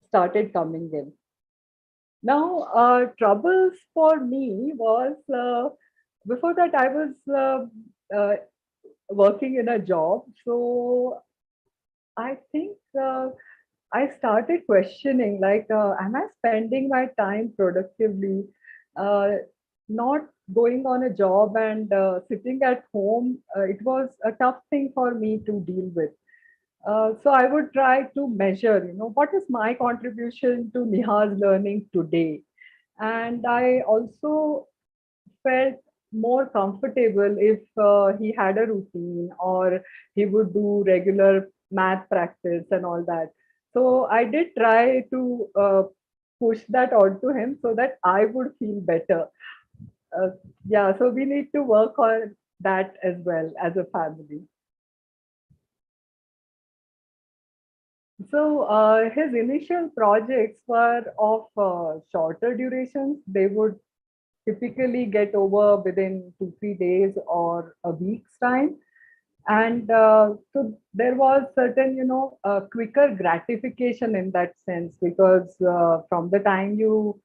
Speaker 11: started coming in. Now, troubles for me was, before that I was working in a job. So I think I started questioning, like, am I spending my time productively? Not going on a job and sitting at home, it was a tough thing for me to deal with. So I would try to measure, what is my contribution to Nihar's learning today? And I also felt more comfortable if he had a routine, or he would do regular math practice and all that. So I did try to push that onto him so that I would feel better. Yeah, so we need to work on that as well as a family. So his initial projects were of shorter durations. They would typically get over within 2-3 days or a week's time. And so there was certain, quicker gratification in that sense, because from the time you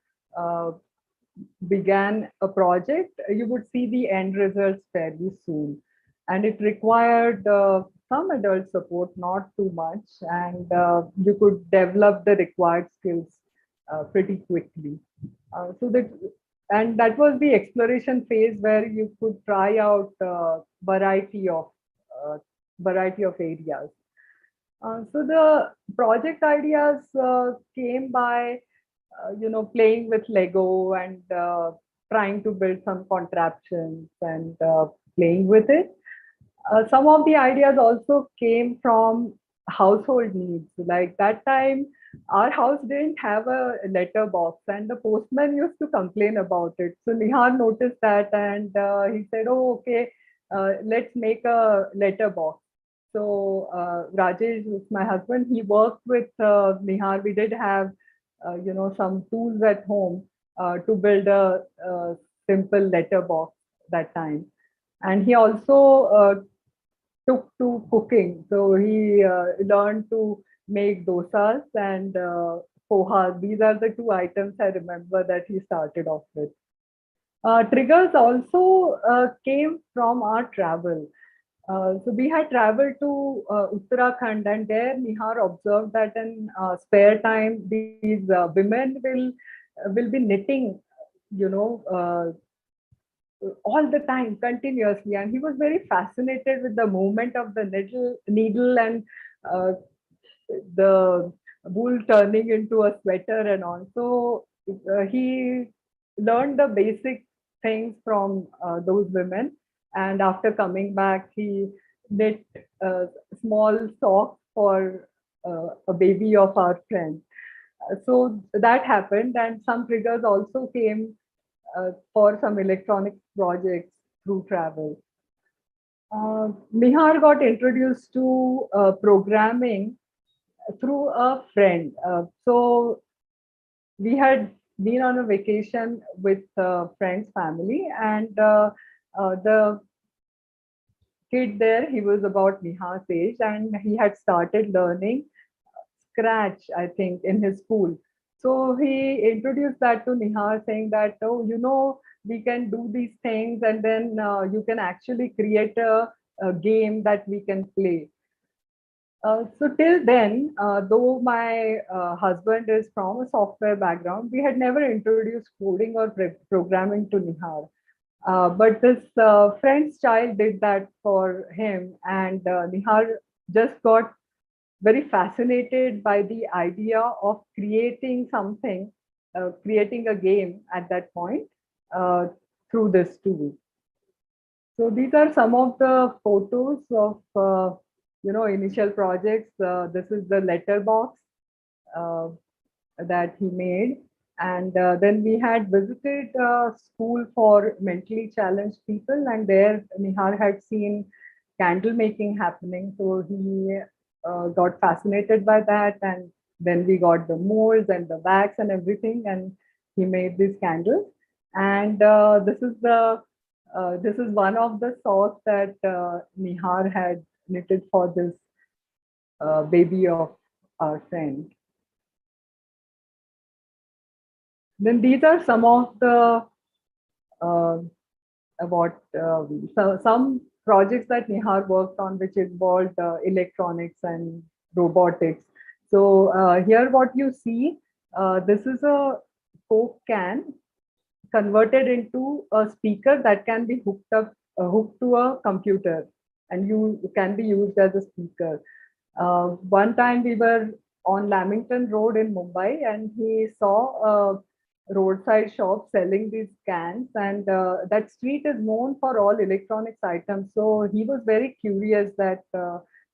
Speaker 11: began a project, you would see the end results fairly soon. And it required some adult support, not too much, and you could develop the required skills pretty quickly. And that was the exploration phase, where you could try out variety of areas. So the project ideas came by playing with Lego and trying to build some contraptions and playing with it. Some of the ideas also came from household needs. Like that time, our house didn't have a letter box, and the postman used to complain about it. So Nihar noticed that, and he said, "Oh, okay, let's make a letter box." So Rajesh, who's my husband, he worked with Nihar. We did have some tools at home to build a simple letter box that time. And he also took to cooking. So he learned to make dosas and pohas. These are the two items I remember that he started off with. Triggers also came from our travel. So we had traveled to Uttarakhand, and there Nihar observed that in spare time these women will be knitting, you know, all the time continuously, and he was very fascinated with the movement of the needle and the wool turning into a sweater and all. So he learned the basic things from those women, and after coming back he knit small socks for a baby of our friend. So that happened, and some triggers also came for some electronic projects through travel. Nihar got introduced to programming through a friend. So we had been on a vacation with a friend's family, and the kid there, he was about Nihar's age, and he had started learning Scratch, I think, in his school. So he introduced that to Nihar, saying that, oh, you know, we can do these things, and then you can actually create a game that we can play. So till then, though my husband is from a software background, we had never introduced coding or programming to Nihar. But this friend's child did that for him, and Nihar just got very fascinated by the idea of creating something, creating a game at that point through this tool. So these are some of the photos of initial projects. This is the letterbox that he made, and then we had visited school for mentally challenged people, and there Nihar had seen candle making happening, so he got fascinated by that, and then we got the molds and the wax and everything, and he made these candles. And this is one of the socks that Nihar had knitted for this baby of our friend. Then these are some of the some projects that Nihar worked on, which involved electronics and robotics. So here what you see, this is a Coke can converted into a speaker that can be hooked to a computer, and you can be used as a speaker. One time we were on Lamington Road in Mumbai, and he saw a roadside shop selling these cans, and that street is known for all electronics items. So he was very curious that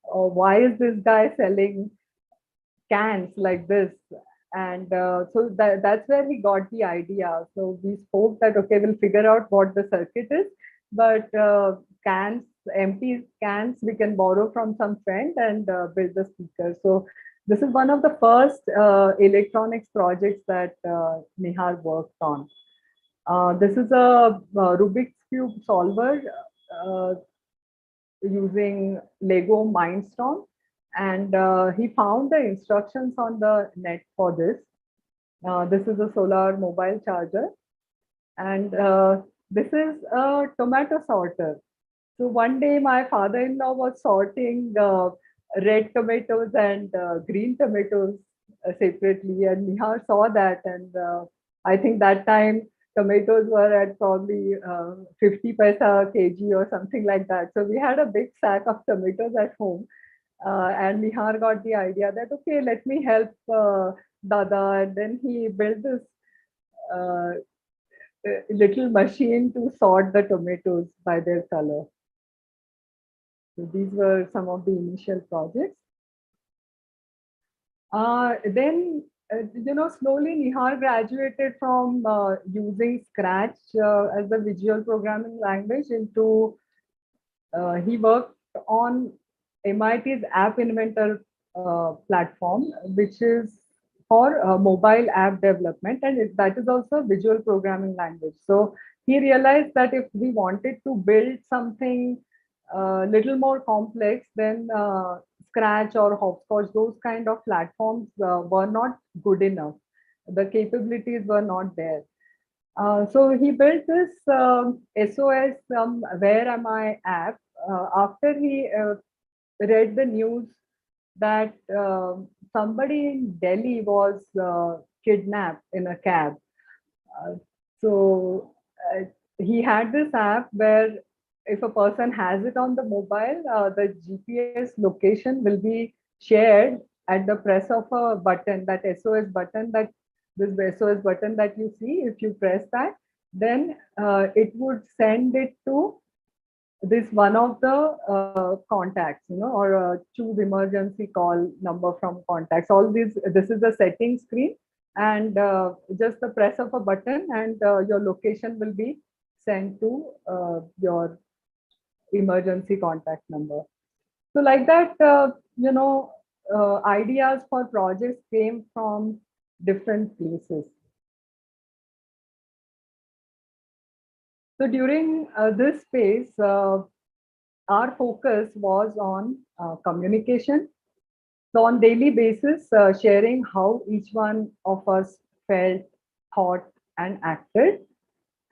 Speaker 11: why is this guy selling cans like this? And so that's where he got the idea. So we spoke that, okay, we'll figure out what the circuit is, but cans, empty cans, we can borrow from some friend and build the speaker. So this is one of the first electronics projects that Nihar worked on. This is a Rubik's Cube solver using Lego Mindstorm. And he found the instructions on the net for this. This is a solar mobile charger. And this is a tomato sorter. So one day my father-in-law was sorting red tomatoes and green tomatoes separately, and Nihar saw that, and I think that time tomatoes were at probably 50 paisa kg or something like that. So we had a big sack of tomatoes at home, and Nihar got the idea that, okay, let me help Dada, and then he built this little machine to sort the tomatoes by their color. So these were some of the initial projects. Then, slowly Nihar graduated from using Scratch as the visual programming language into, he worked on MIT's App Inventor platform, which is for mobile app development, and that is also a visual programming language. So he realized that if we wanted to build something little more complex, then Scratch or Hopscotch, those kind of platforms were not good enough. The capabilities were not there. So he built this SOS Where Am I app after he read the news that somebody in Delhi was kidnapped in a cab. Uh, so he had this app where if a person has it on the mobile, the GPS location will be shared at the press of a button, that SOS button, this SOS button that you see. If you press that, then it would send it to this one of the contacts, or choose emergency call number from contacts. All these, this is the setting screen, and just the press of a button, and your location will be sent to your emergency contact number. So like that, ideas for projects came from different places. So during this phase, our focus was on communication. So on daily basis, sharing how each one of us felt, thought, and acted.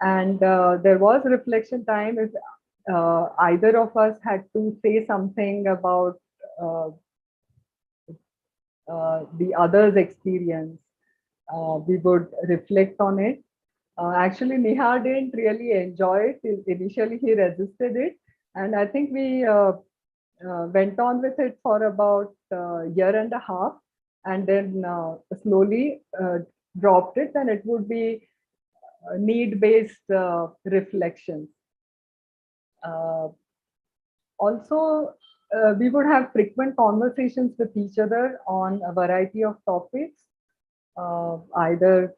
Speaker 11: And there was reflection time if either of us had to say something about the other's experience. We would reflect on it. Actually, Nihar didn't really enjoy it. Initially, he resisted it. And I think we went on with it for about a year and a half, and then slowly dropped it, and it would be need-based reflections. Also, we would have frequent conversations with each other on a variety of topics, either,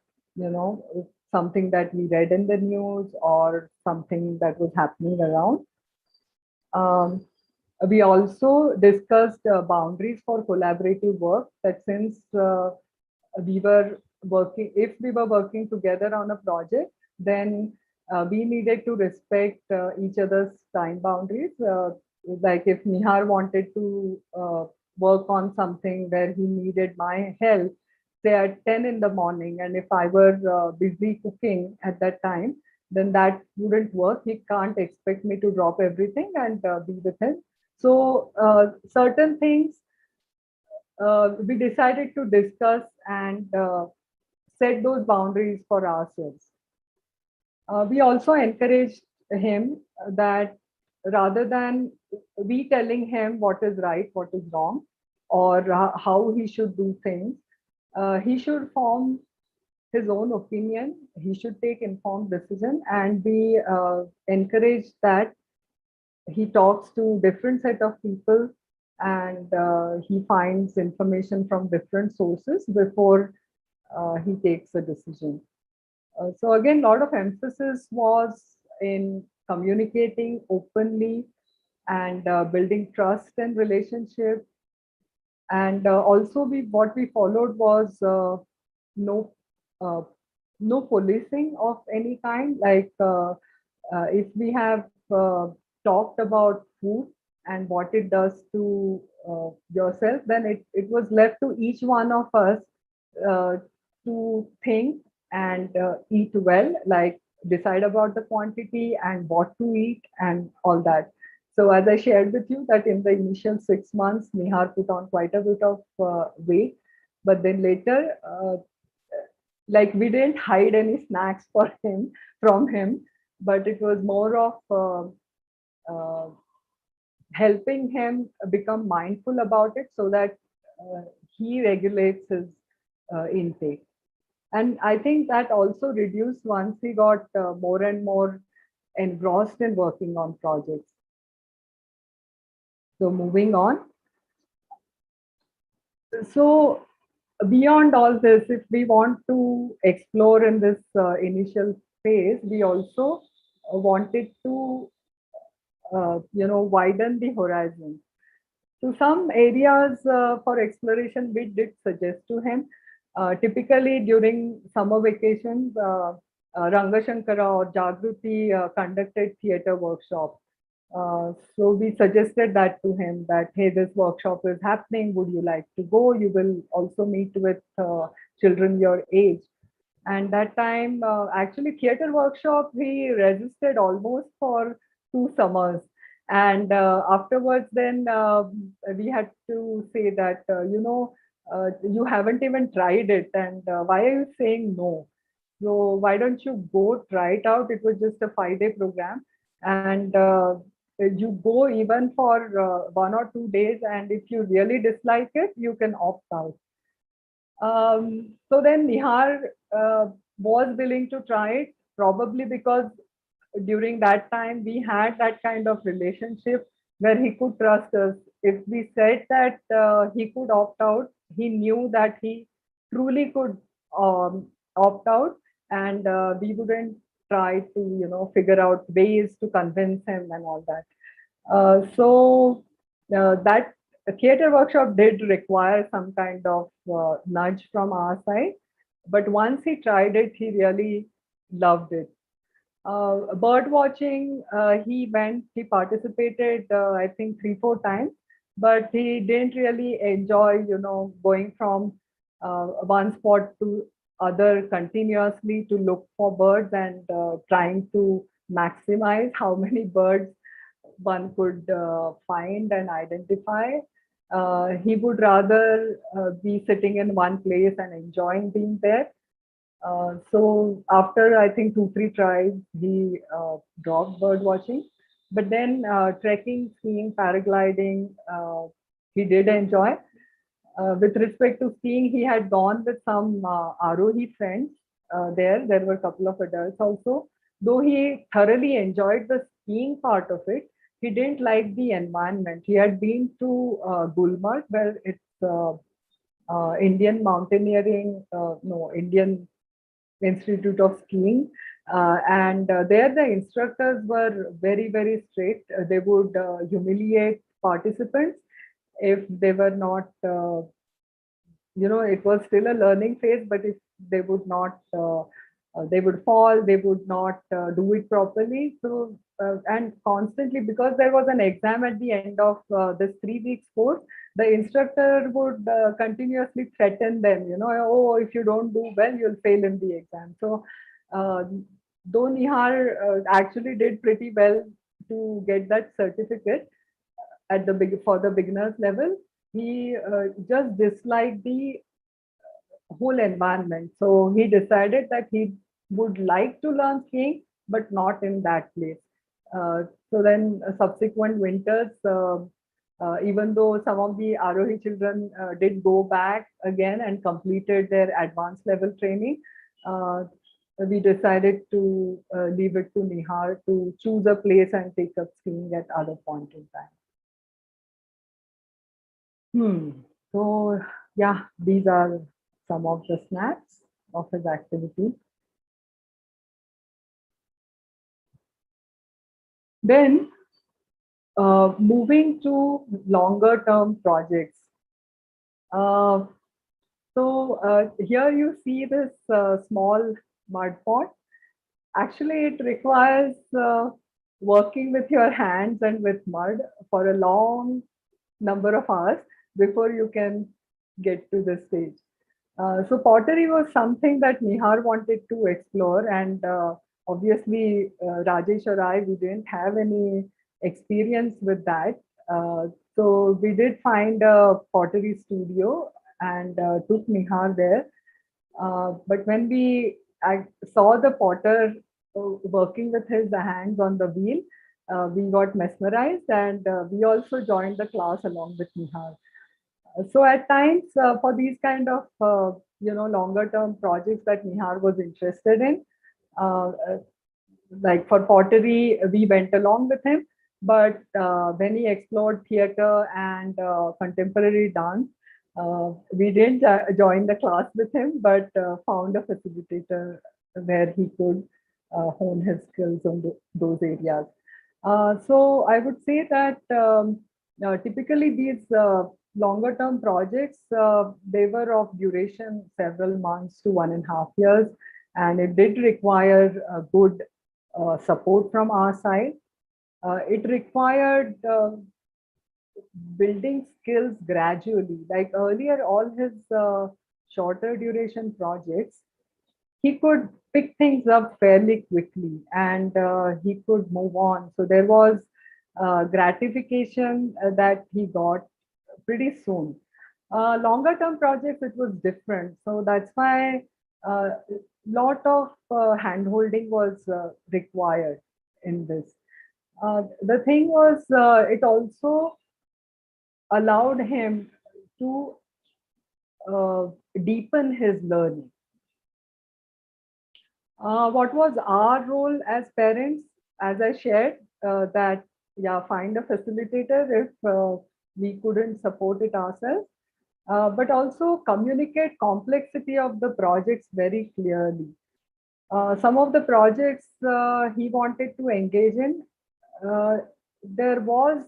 Speaker 11: something that we read in the news or something that was happening around. We also discussed boundaries for collaborative work, that since we were working, if we were working together on a project, then we needed to respect each other's time boundaries. Like if Nihar wanted to work on something where he needed my help, say at 10 in the morning, and if I were busy cooking at that time, then that wouldn't work. He can't expect me to drop everything and be with him. So certain things we decided to discuss and set those boundaries for ourselves. We also encouraged him that rather than we telling him what is right, what is wrong, or how he should do things, he should form his own opinion. He should take informed decision, and we encourage that he talks to different set of people, and he finds information from different sources before he takes a decision. So again, a lot of emphasis was in communicating openly and building trust and relationship. And also what we followed was no policing of any kind. Like if we have talked about food and what it does to yourself, then it was left to each one of us to think and eat well, like decide about the quantity and what to eat and all that. So as I shared with you that in the initial 6 months, Nihar put on quite a bit of weight, but then later, like we didn't hide any snacks from him, but it was more of helping him become mindful about it so that he regulates his intake. And I think that also reduced once he got more and more engrossed in working on projects. So moving on. So beyond all this, if we want to explore in this initial phase, we also wanted to, widen the horizon. So some areas for exploration we did suggest to him. Typically during summer vacations, Ranga Shankara or Jagruti conducted theater workshops. So we suggested that to him that, hey, this workshop is happening. Would you like to go? You will also meet with children your age. And that time, actually, theater workshop, he resisted almost for 2 summers. And afterwards, then we had to say that, you haven't even tried it. And why are you saying no? So why don't you go try it out? It was just a 5-day program. And you go even for 1 or 2 days. And if you really dislike it, you can opt out. So then Nihar was willing to try it, probably because during that time we had that kind of relationship where he could trust us. If we said that he could opt out, he knew that he truly could opt out, and we wouldn't try to, figure out ways to convince him and all that. So that theater workshop did require some kind of nudge from our side. But once he tried it, he really loved it. Bird watching, he participated, I think 3-4 times, but he didn't really enjoy, going from one spot to other continuously to look for birds and trying to maximize how many birds one could find and identify. He would rather be sitting in one place and enjoying being there. So after, I think, 2-3 tries, he dropped bird watching. But then trekking, skiing, paragliding, he did enjoy. With respect to skiing, he had gone with some Arohi friends there. There were a couple of adults also. Though he thoroughly enjoyed the skiing part of it, he didn't like the environment. He had been to Gulmarg, where it's Indian Mountaineering, Indian Institute of Skiing. And there the instructors were very, very strict. They would humiliate participants if they were not, it was still a learning phase, but if they would not, they would fall, they would not do it properly. So, and constantly, because there was an exam at the end of this 3 weeks course, the instructor would continuously threaten them, oh, if you don't do well, you'll fail in the exam. So, though Nihar actually did pretty well to get that certificate at for the beginners level, he just disliked the whole environment. So he decided that he would like to learn skiing, but not in that place. So then subsequent winters, even though some of the Arohi children did go back again and completed their advanced level training, we decided to leave it to Nihar to choose a place and take up skiing at other point in time. So yeah, these are some of the snaps of his activity. Then moving to longer term projects. So here you see this small mud pot. Actually, it requires working with your hands and with mud for a long number of hours before you can get to this stage. So pottery was something that Nihar wanted to explore, and obviously Rajesh or I, we didn't have any experience with that. So we did find a pottery studio and took Nihar there. But when I saw the potter working with his hands on the wheel, we got mesmerized, and we also joined the class along with Nihar. So at times for these kind of longer term projects that Nihar was interested in, like for pottery, we went along with him. But when he explored theater and contemporary dance, we didn't join the class with him, but found a facilitator where he could hone his skills on those areas. So I would say that typically these longer term projects, they were of duration several months to 1.5 years, and it did require good support from our side. It required building skills gradually. Like earlier, all his shorter duration projects, he could pick things up fairly quickly, and he could move on. So there was gratification that he got pretty soon. Longer term projects, it was different. So that's why a lot of hand-holding was required in this. The thing was, it also allowed him to deepen his learning. What was our role as parents? As I shared, that find a facilitator if we couldn't support it ourselves, but also communicate complexity of the projects very clearly. Some of the projects he wanted to engage in, there was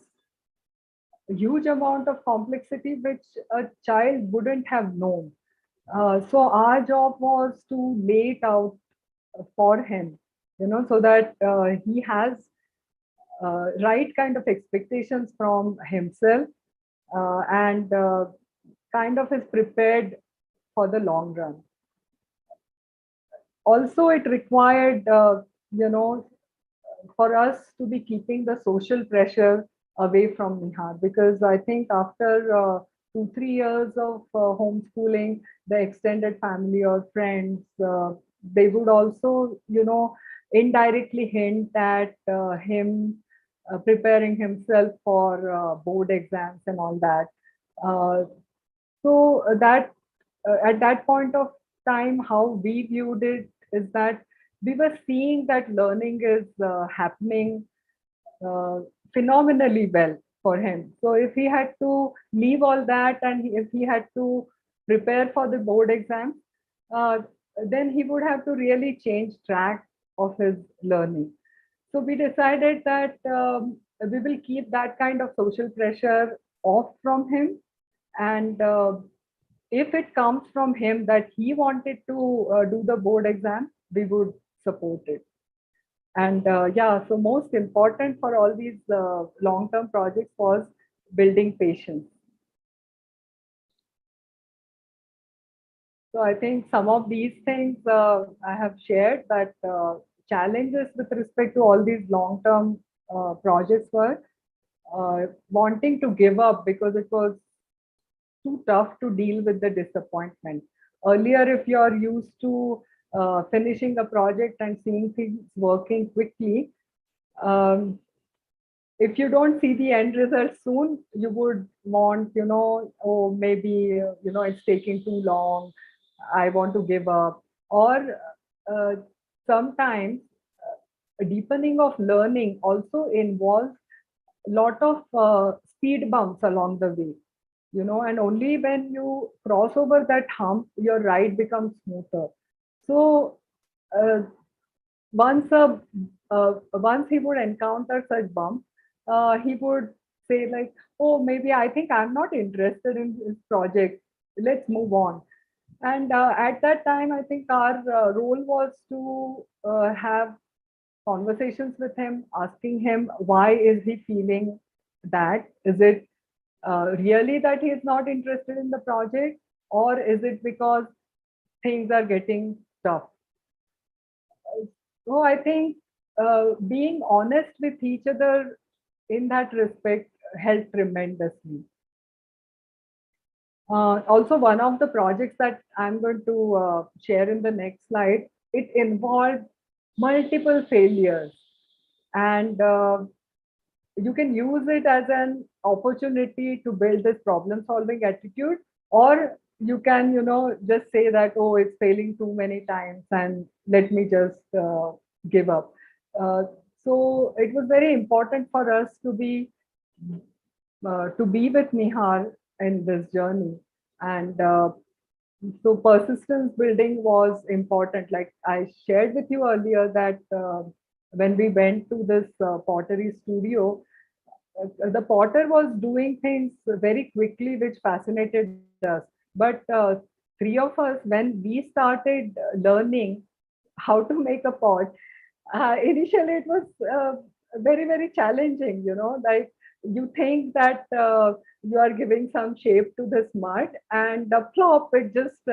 Speaker 11: a huge amount of complexity which a child wouldn't have known. So our job was to lay it out for him, so that he has right kind of expectations from himself, and kind of is prepared for the long run. Also, it required, for us to be keeping the social pressure away from Nihar, because I think after 2-3 years of homeschooling, the extended family or friends, they would also, indirectly hint at him preparing himself for board exams and all that. So that at that point of time, how we viewed it is that we were seeing that learning is happening phenomenally well for him. So if he had to leave all that and if he had to prepare for the board exam, then he would have to really change track of his learning. So we decided that we will keep that kind of social pressure off from him, and if it comes from him that he wanted to do the board exam, we would support it. And so most important for all these long-term projects was building patience. So I think some of these things I have shared, that challenges with respect to all these long-term projects were wanting to give up because it was too tough to deal with the disappointment. Earlier, if you are used to finishing a project and seeing things working quickly, if you don't see the end result soon, you would want, oh, maybe, it's taking too long, I want to give up. Or sometimes a deepening of learning also involves a lot of speed bumps along the way, and only when you cross over that hump, your ride becomes smoother. So once he would encounter such bumps, he would say like, oh, maybe I think I'm not interested in this project, let's move on. And at that time, I think our role was to have conversations with him, asking him why is he feeling that? Is it really that he is not interested in the project, or is it because things are getting tough? So I think being honest with each other in that respect helped tremendously. Also, one of the projects that I'm going to share in the next slide, it involved multiple failures, and you can use it as an opportunity to build this problem-solving attitude, or you can, just say that, oh, it's failing too many times and let me just give up. So it was very important for us to be with Nihar in this journey, and so persistence building was important. Like I shared with you earlier that when we went to this pottery studio, the potter was doing things very quickly, which fascinated us. But three of us, when we started learning how to make a pot, initially it was very, very challenging, like you think that you are giving some shape to this mud, and the plop, it just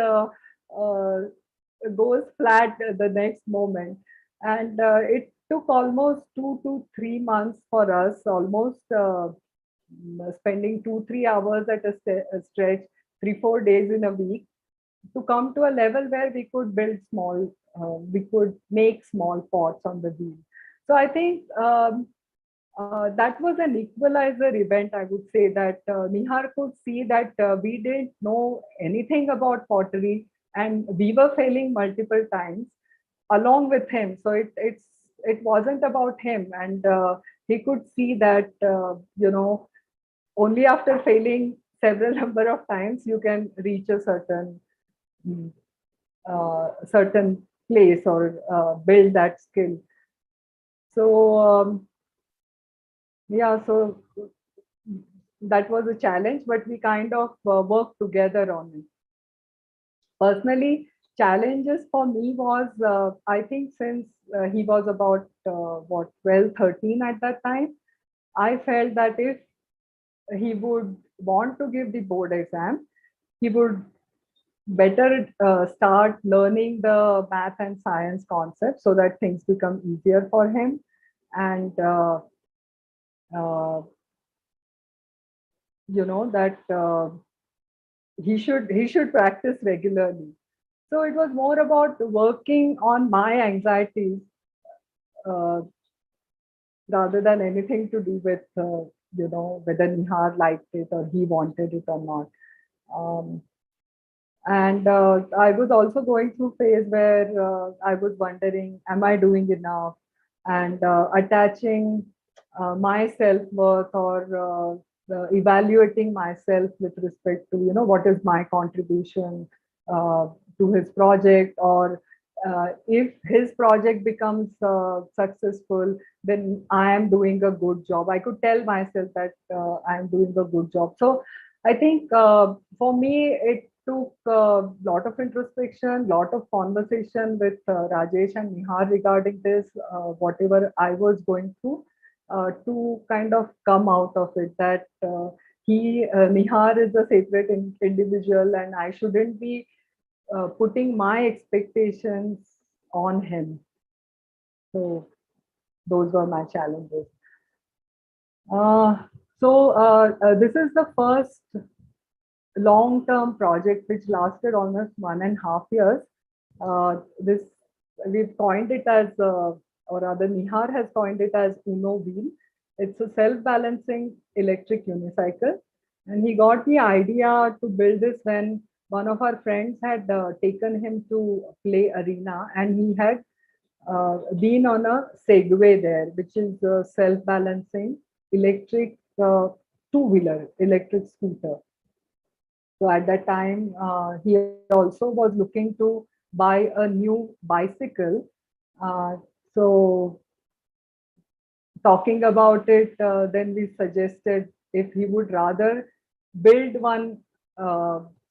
Speaker 11: goes flat the next moment. And it took almost 2 to 3 months for us, almost spending 2 3 hours at a stretch, 3 4 days in a week, to come to a level where we could build small, we could make small pots on the wheel. So I think that was an equalizer event. I would say that Nihar could see that we didn't know anything about pottery, and we were failing multiple times along with him. So it wasn't about him, and he could see that only after failing several number of times you can reach a certain place or build that skill. So yeah, so that was a challenge, but we kind of worked together on it. Personally, challenges for me was, I think since he was about 12, 13 at that time, I felt that if he would want to give the board exam, he would better start learning the math and science concepts so that things become easier for him. And that he should practice regularly. So it was more about working on my anxieties rather than anything to do with whether Nihar liked it or he wanted it or not. And I was also going through phase where I was wondering, am I doing enough? And attaching my self-worth or evaluating myself with respect to, what is my contribution to his project, or if his project becomes successful, then I am doing a good job. I could tell myself that I am doing a good job. So I think for me, it took a lot of introspection, lot of conversation with Rajesh and Nihar regarding this, whatever I was going through, to kind of come out of it that Nihar is a separate individual, and I shouldn't be putting my expectations on him. So those were my challenges. This is the first long-term project which lasted almost 1.5 years. We've coined it as, or rather Nihar has coined it as Uno Wheel. It's a self-balancing electric unicycle. And he got the idea to build this when one of our friends had taken him to play arena, and he had been on a Segway there, which is a self-balancing electric two-wheeler, electric scooter. So at that time, he also was looking to buy a new bicycle. So talking about it, then we suggested if he would rather build one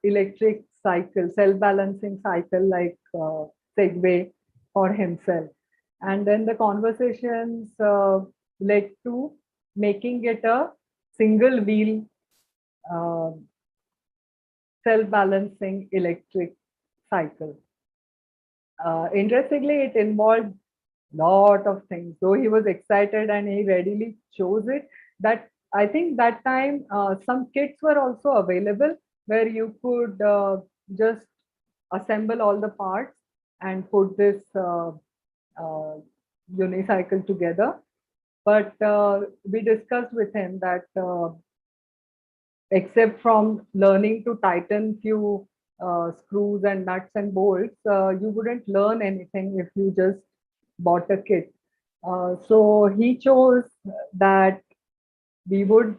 Speaker 11: electric cycle, self-balancing cycle like Segway for himself. And then the conversations led to making it a single wheel self-balancing electric cycle. Interestingly, it involved lot of things. Though he was excited and he readily chose it, that I think that time some kits were also available where you could just assemble all the parts and put this unicycle together. But we discussed with him that except from learning to tighten few screws and nuts and bolts, you wouldn't learn anything if you just bought a kit. So he chose that we would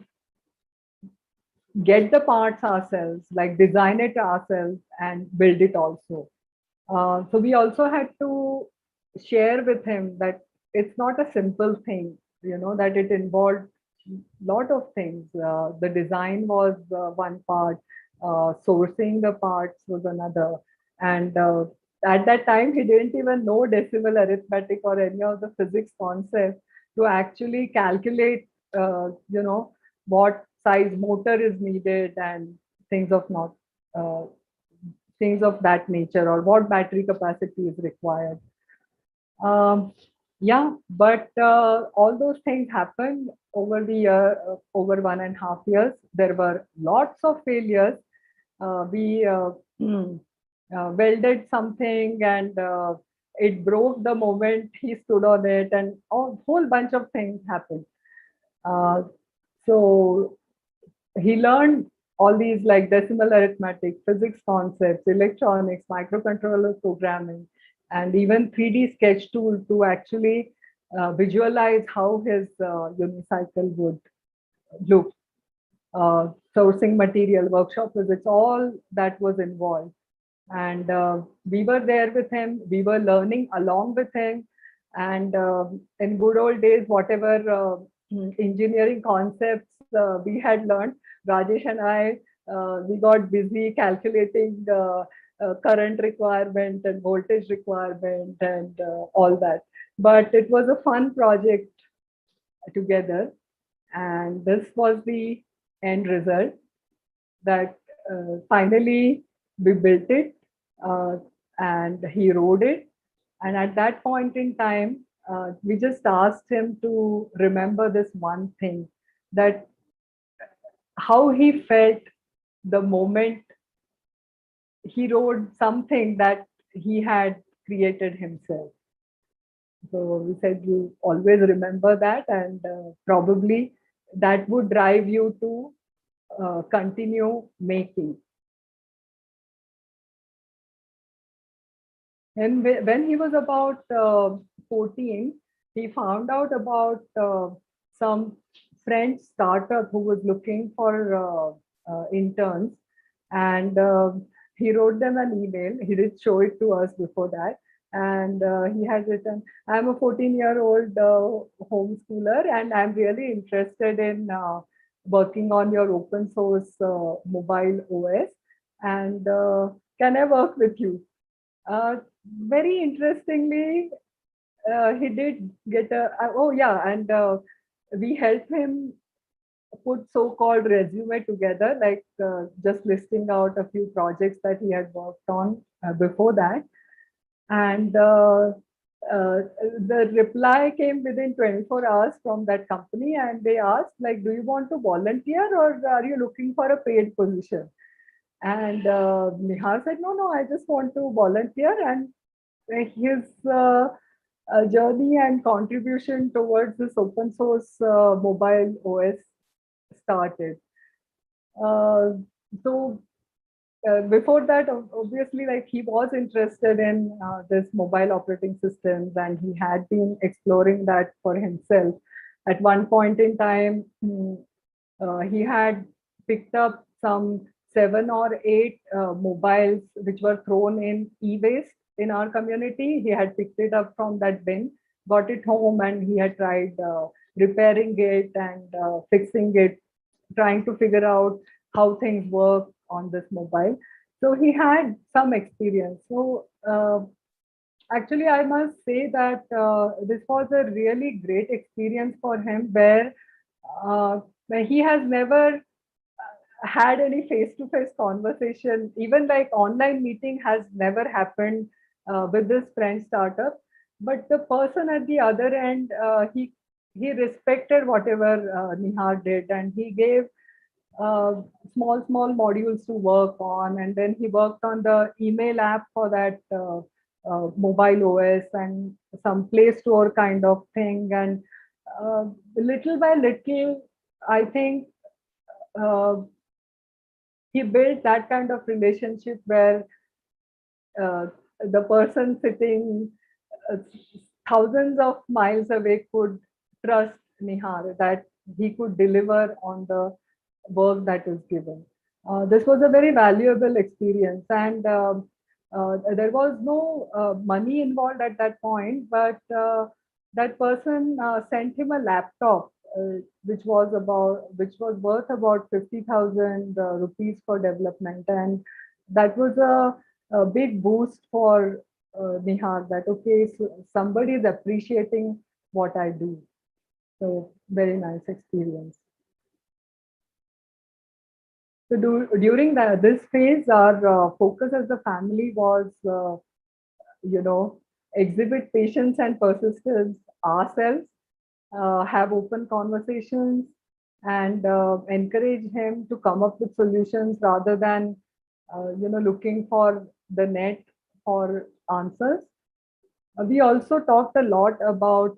Speaker 11: get the parts ourselves, like design it ourselves and build it also. So we also had to share with him that it's not a simple thing, that it involved lot of things. The design was one part, sourcing the parts was another. And at that time, he didn't even know decimal arithmetic or any of the physics concepts to actually calculate, what size motor is needed and things things of that nature, or what battery capacity is required. Yeah, but all those things happened over the year, over 1.5 years. There were lots of failures. We welded something and it broke the moment he stood on it, and a whole bunch of things happened. So he learned all these like decimal arithmetic, physics concepts, electronics, microcontroller programming, and even 3D sketch tool to actually visualize how his unicycle would look. Sourcing material, workshop visits, all that was involved. And we were there with him. We were learning along with him. And in good old days, whatever engineering concepts we had learned, Rajesh and I, we got busy calculating current requirement and voltage requirement and all that. But it was a fun project together. And this was the end result, that finally we built it and he rode it. And at that point in time, we just asked him to remember this one thing, that how he felt the moment he rode something that he had created himself. So we said, you always remember that, and probably that would drive you to continue making. And when he was about 14, he found out about some French startup who was looking for interns, and he wrote them an email. He did show it to us before that. And he had written, I'm a 14-year-old homeschooler, and I'm really interested in working on your open source mobile OS. And can I work with you? Very interestingly, he did get a, oh yeah, and we helped him put so-called resume together, like just listing out a few projects that he had worked on before that. And the reply came within 24 hours from that company, and they asked, like, do you want to volunteer or are you looking for a paid position? And Nihar said, no, I just want to volunteer. And his journey and contribution towards this open source mobile OS started. Before that, obviously, like, he was interested in this mobile operating systems, and he had been exploring that for himself. At one point in time, he had picked up some 7 or 8 mobiles which were thrown in e-waste in our community. He had picked it up from that bin, got it home, and he had tried repairing it and fixing it, trying to figure out how things work on this mobile. So he had some experience. So actually, I must say that this was a really great experience for him, where he has never had any face-to-face conversation. Even like online meeting has never happened with this French startup. But the person at the other end, he respected whatever Nihar did, and he gave small modules to work on, and then he worked on the email app for that mobile OS and some Play Store kind of thing. And little by little, I think he built that kind of relationship where the person sitting thousands of miles away could trust Nihar that he could deliver on the work that is given. This was a very valuable experience, and there was no money involved at that point, but that person sent him a laptop which was worth about 50,000 rupees for development, and that was a big boost for Nihar, that okay, so somebody is appreciating what I do. So very nice experience. So during this phase, our focus as a family was, exhibit patience and persistence ourselves, have open conversations, and encourage him to come up with solutions rather than, looking for the net for answers. We also talked a lot about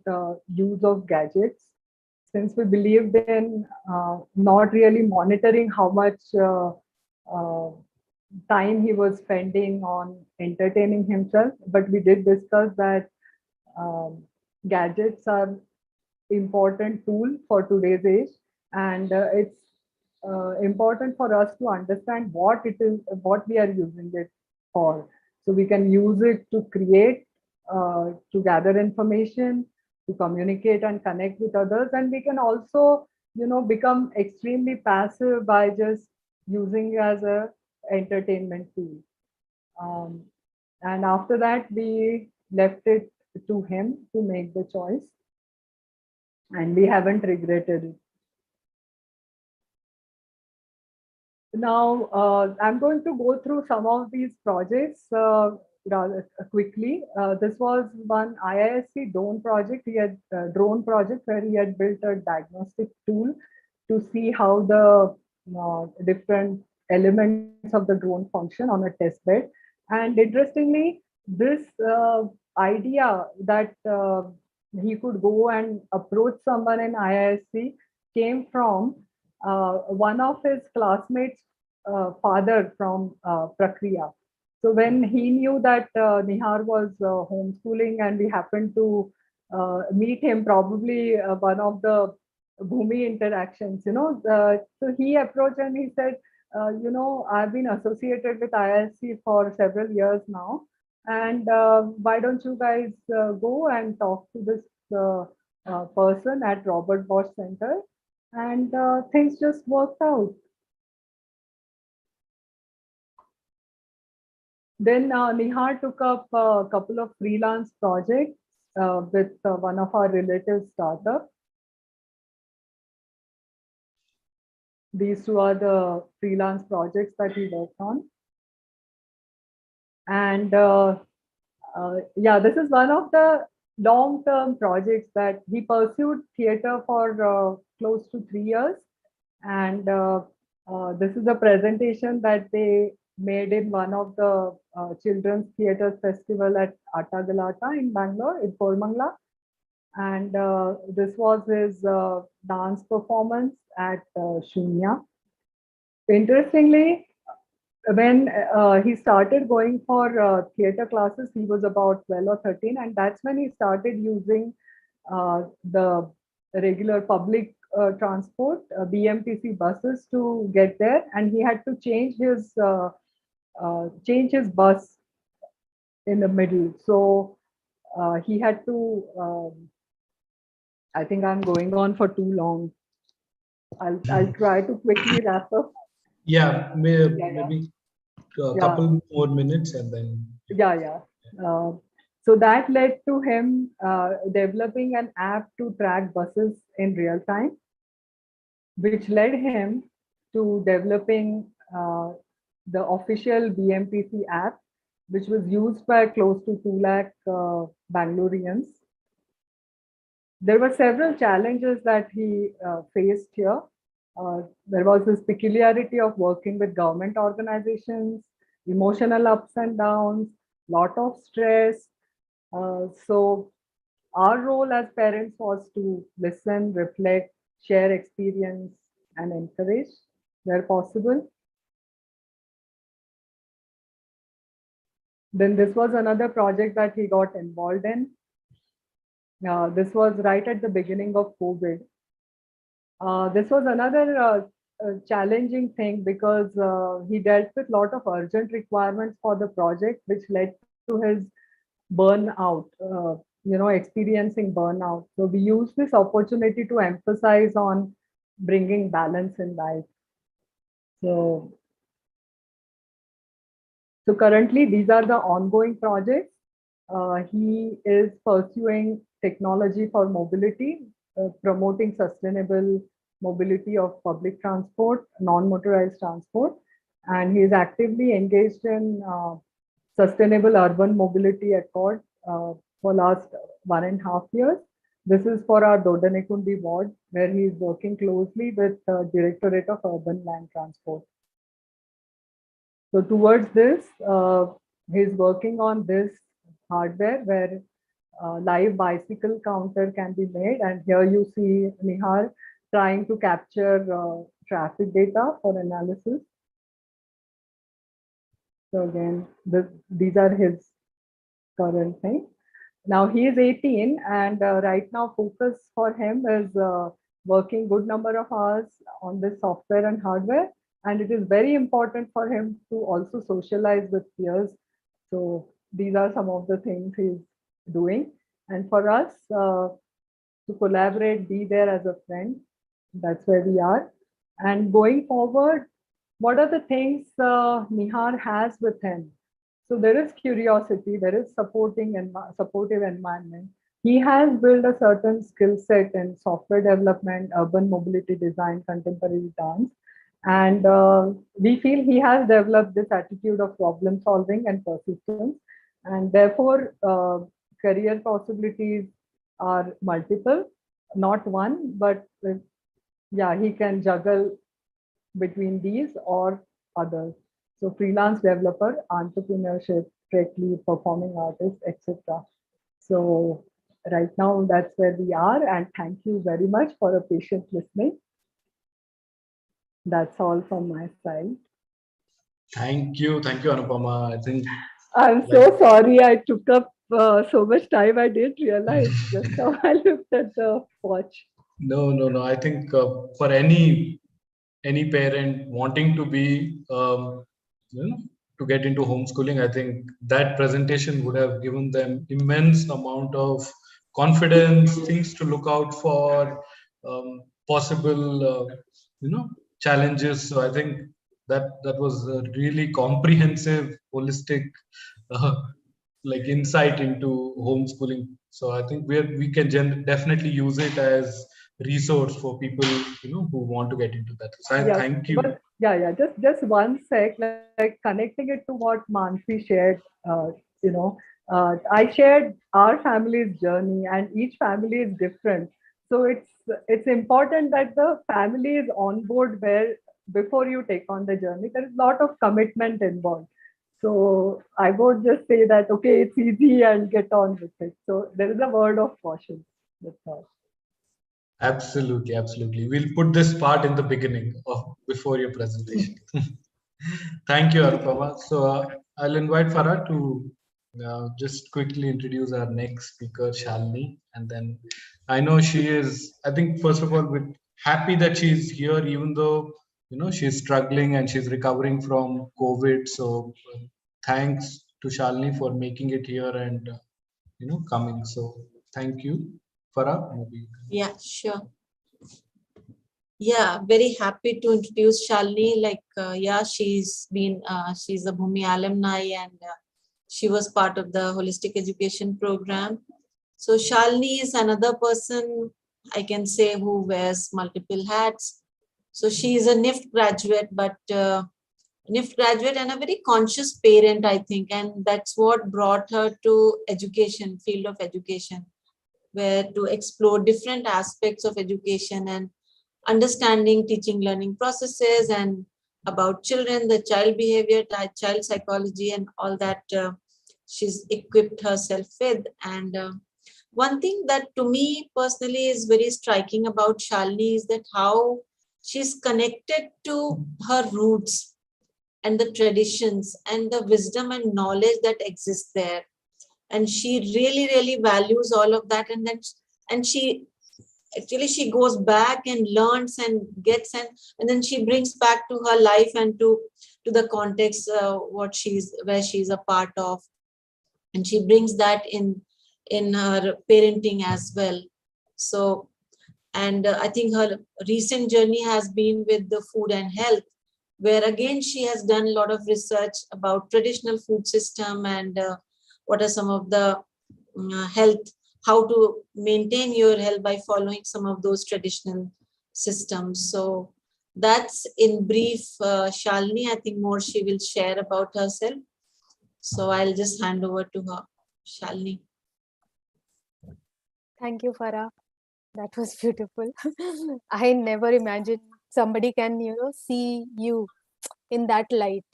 Speaker 11: use of gadgets, since we believed in not really monitoring how much uh, time he was spending on entertaining himself. But we did discuss that gadgets are important tool for today's age, and it's important for us to understand what it is, what we are using it for, so we can use it to create, to gather information, to communicate and connect with others, and we can also become extremely passive by just using it as a entertainment tool. And after that, we left it to him to make the choice, and we haven't regretted it. Now, I'm going to go through some of these projects rather quickly. This was one IISc drone project. He had drone project where he had built a diagnostic tool to see how the different elements of the drone function on a test bed. And interestingly, this idea that he could go and approach someone in IISc came from one of his classmates' father from Prakriya. So when he knew that Nihar was homeschooling, and we happened to meet him, probably one of the Bhoomi interactions, so he approached and he said, I've been associated with IISc for several years now, and why don't you guys go and talk to this person at Robert Bosch Center? And things just worked out. Then Nihar took up a couple of freelance projects with one of our relative startups. These two are the freelance projects that he worked on. And yeah, this is one of the long-term projects that he pursued theater for close to 3 years. And this is a presentation that they made in one of the children's theatre festival at Attagalata in Bangalore, in Kormangla. And this was his dance performance at Shunya. Interestingly, when he started going for theatre classes, he was about 12 or 13, and that's when he started using the regular public transport, BMTC buses to get there, and he had to change his bus in the middle. So he had to. I think I'm going on for too long. I'll try to quickly wrap up.
Speaker 2: Yeah, maybe a couple more minutes and then.
Speaker 11: Yeah. So that led to him developing an app to track buses in real time, which led him to developing the official BMTC app, which was used by close to 2 lakh Bangaloreans. There were several challenges that he faced here. There was this peculiarity of working with government organizations, emotional ups and downs, lot of stress. So our role as parents was to listen, reflect, share experience, and encourage where possible. Then this was another project that he got involved in. This was right at the beginning of COVID. This was another challenging thing because he dealt with a lot of urgent requirements for the project, which led to his burnout, experiencing burnout. So we used this opportunity to emphasize on bringing balance in life. So currently, these are the ongoing projects. He is pursuing technology for mobility, promoting sustainable mobility of public transport, non-motorized transport, and he is actively engaged in Sustainable Urban Mobility Accord for last 1.5 years. This is for our Dodanekundi ward, where he is working closely with Directorate of Urban Land Transport. So towards this, he's working on this hardware where live bicycle counter can be made. And here you see Nihar trying to capture traffic data for analysis. So again, these are his current things. Now he is 18 and right now focus for him is working good number of hours on this software and hardware. And it is very important for him to also socialize with peers. So these are some of the things he's doing. And for us to collaborate, be there as a friend, that's where we are. And going forward, what are the things Nihar has with him? So there is curiosity, there is supportive environment. He has built a certain skill set in software development, urban mobility design, contemporary dance. And we feel he has developed this attitude of problem solving and persistence. And therefore, career possibilities are multiple, not one, but yeah, he can juggle between these or others. So freelance developer, entrepreneurship, tech lead, performing artist, etc. So right now that's where we are, and thank you very much for a patient listening. That's all from my side.
Speaker 2: Thank you, Anupama. I think
Speaker 11: I'm so sorry I took up so much time. I didn't realize just how I looked at the watch.
Speaker 2: No. I think for any parent wanting to be to get into homeschooling, I think that presentation would have given them immense amount of confidence, things to look out for, possible challenges. So I think that was a really comprehensive, holistic like insight into homeschooling. So I think we can definitely use it as resource for people who want to get into that. So I thank you.
Speaker 11: But just one sec, like connecting it to what Mansi shared. I shared our family's journey, and each family is different. So it's important that the family is on board where before you take on the journey. There is a lot of commitment involved. So I would just say that okay, it's easy and get on with it. So there is a word of caution. That's all.
Speaker 2: Absolutely. We'll put this part in the beginning before your presentation. Thank you, Anupama. So I'll invite Farah to just quickly introduce our next speaker, Shalini. And then I know she is, I think, first of all, we're happy that she's here, even though, she's struggling and she's recovering from COVID. So thanks to Shalini for making it here and, coming. So thank you. Farah, maybe.
Speaker 14: Yeah, sure. Yeah, very happy to introduce Shalini. She's a Bhoomi alumni and she was part of the holistic education program. So Shalini is another person I can say who wears multiple hats. So she is a NIFT graduate, but NIFT graduate and a very conscious parent, I think, and that's what brought her to education, field of education, where to explore different aspects of education and understanding teaching learning processes and about children, the child behavior, child psychology, and all that she's equipped herself with. And one thing that to me personally is very striking about Shalini is that how she's connected to her roots and the traditions and the wisdom and knowledge that exists there. And she really values all of that. And she goes back and learns and gets and then she brings back to her life and to the context where she's a part of, and she brings that in her parenting as well. So, and I think her recent journey has been with the food and health, where again she has done a lot of research about traditional food system and what are some of the health, how to maintain your health by following some of those traditional systems. So that's in brief. Shalini, I think more she will share about herself. So I'll just hand over to her. Shalini.
Speaker 12: Thank you, Farah. That was beautiful. I never imagined somebody can, see you in that light.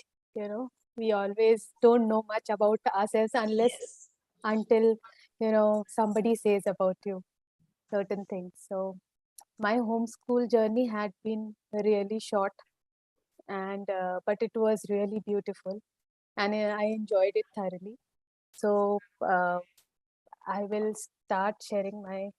Speaker 12: We always don't know much about ourselves until, somebody says about you certain things. So my homeschool journey had been really short, and but it was really beautiful, and I enjoyed it thoroughly. So I will start sharing my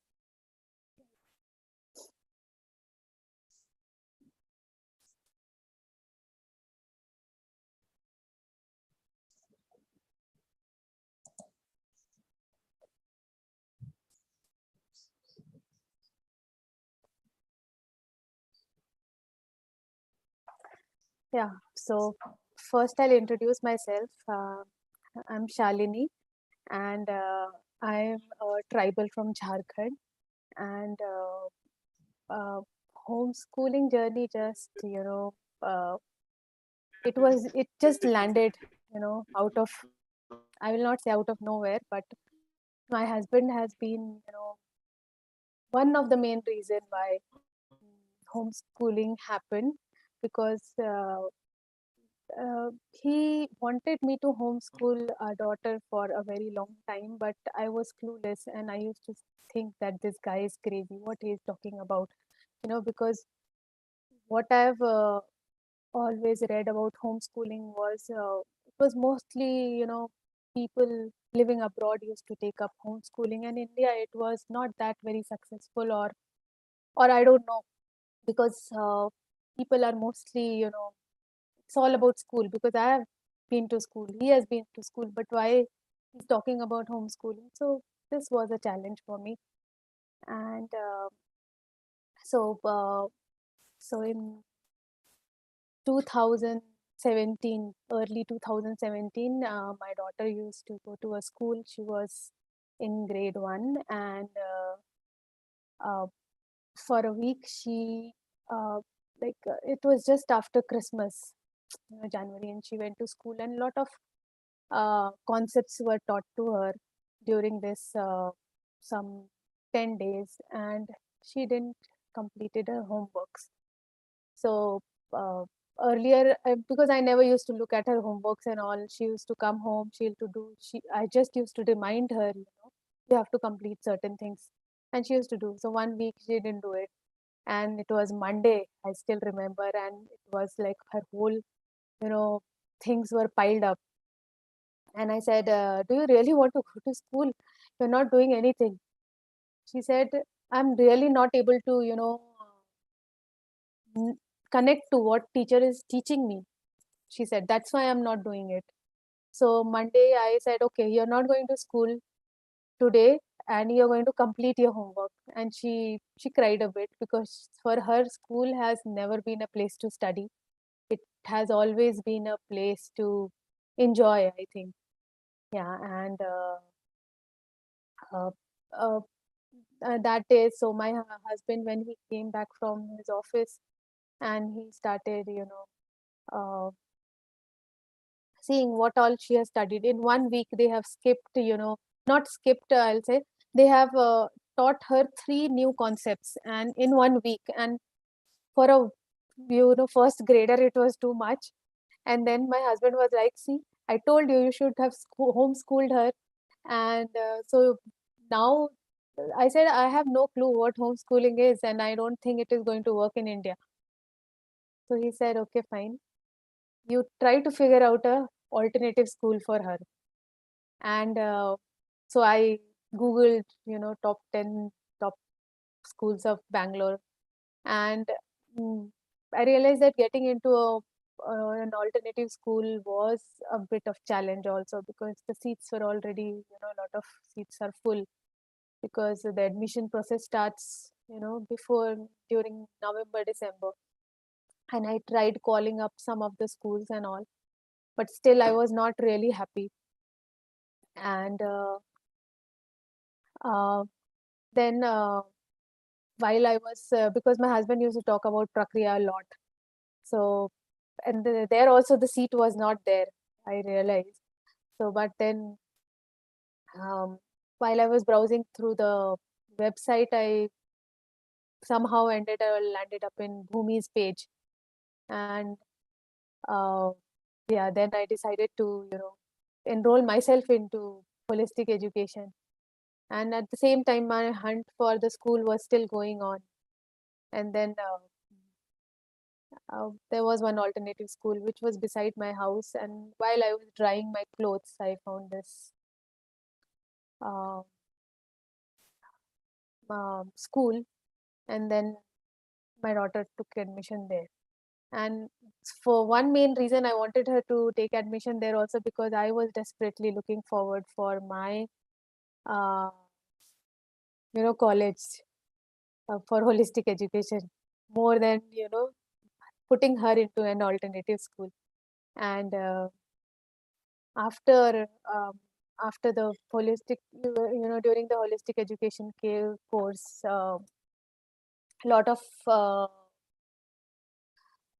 Speaker 12: Yeah, so first I'll introduce myself. I'm Shalini, and I'm a tribal from Jharkhand. And homeschooling journey just, it just landed, out of, I will not say out of nowhere, but my husband has been, one of the main reason why homeschooling happened, because he wanted me to homeschool our daughter for a very long time, but I was clueless and I used to think that this guy is crazy, what he is talking about, because what I've always read about homeschooling was it was mostly, people living abroad used to take up homeschooling, and India it was not that very successful, or I don't know, because people are mostly, it's all about school, because I have been to school, he has been to school, but why he's talking about homeschooling? So this was a challenge for me. And so in 2017, early 2017, my daughter used to go to a school. She was in grade 1, and for a week she it was just after Christmas, January, and she went to school, and a lot of concepts were taught to her during this some 10 days, and she didn't completed her homeworks. So earlier, because I never used to look at her homeworks and all, she used to come home, I just used to remind her, you have to complete certain things, and she used to do. So one week she didn't do it, and it was Monday, I still remember, and it was like her whole, things were piled up. And I said, do you really want to go to school? You're not doing anything. She said, I'm really not able to, connect to what teacher is teaching me. She said, that's why I'm not doing it. So Monday I said, okay, you're not going to school today, and you're going to complete your homework. And she cried a bit, because for her, school has never been a place to study. It has always been a place to enjoy, I think. Yeah, and uh, uh, that day, so my husband, when he came back from his office, and he started, seeing what all she has studied in 1 week, they have skipped, not skipped, I'll say, they have taught her 3 new concepts, and in 1 week. And for a, first grader, it was too much. And then my husband was like, see, I told you, you should have homeschooled her. And so now I said, I have no clue what homeschooling is, and I don't think it is going to work in India. So he said, okay, fine. You try to figure out a alternative school for her. And so I Googled, top 10 top schools of Bangalore. And I realized that getting into an alternative school was a bit of challenge also, because the seats were already, a lot of seats are full, because the admission process starts, during November, December. And I tried calling up some of the schools and all, but still I was not really happy. And then while I was, because my husband used to talk about Prakriya a lot. So, and there also the seat was not there, I realized. So, but then while I was browsing through the website, I somehow landed up in Bhumi's page. And yeah, then I decided to, enroll myself into holistic education. And at the same time, my hunt for the school was still going on. And then there was one alternative school which was beside my house. And while I was drying my clothes, I found this school. And then my daughter took admission there. And for one main reason, I wanted her to take admission there also because I was desperately looking forward for my, college for holistic education more than, putting her into an alternative school. And after the holistic, during the holistic education course,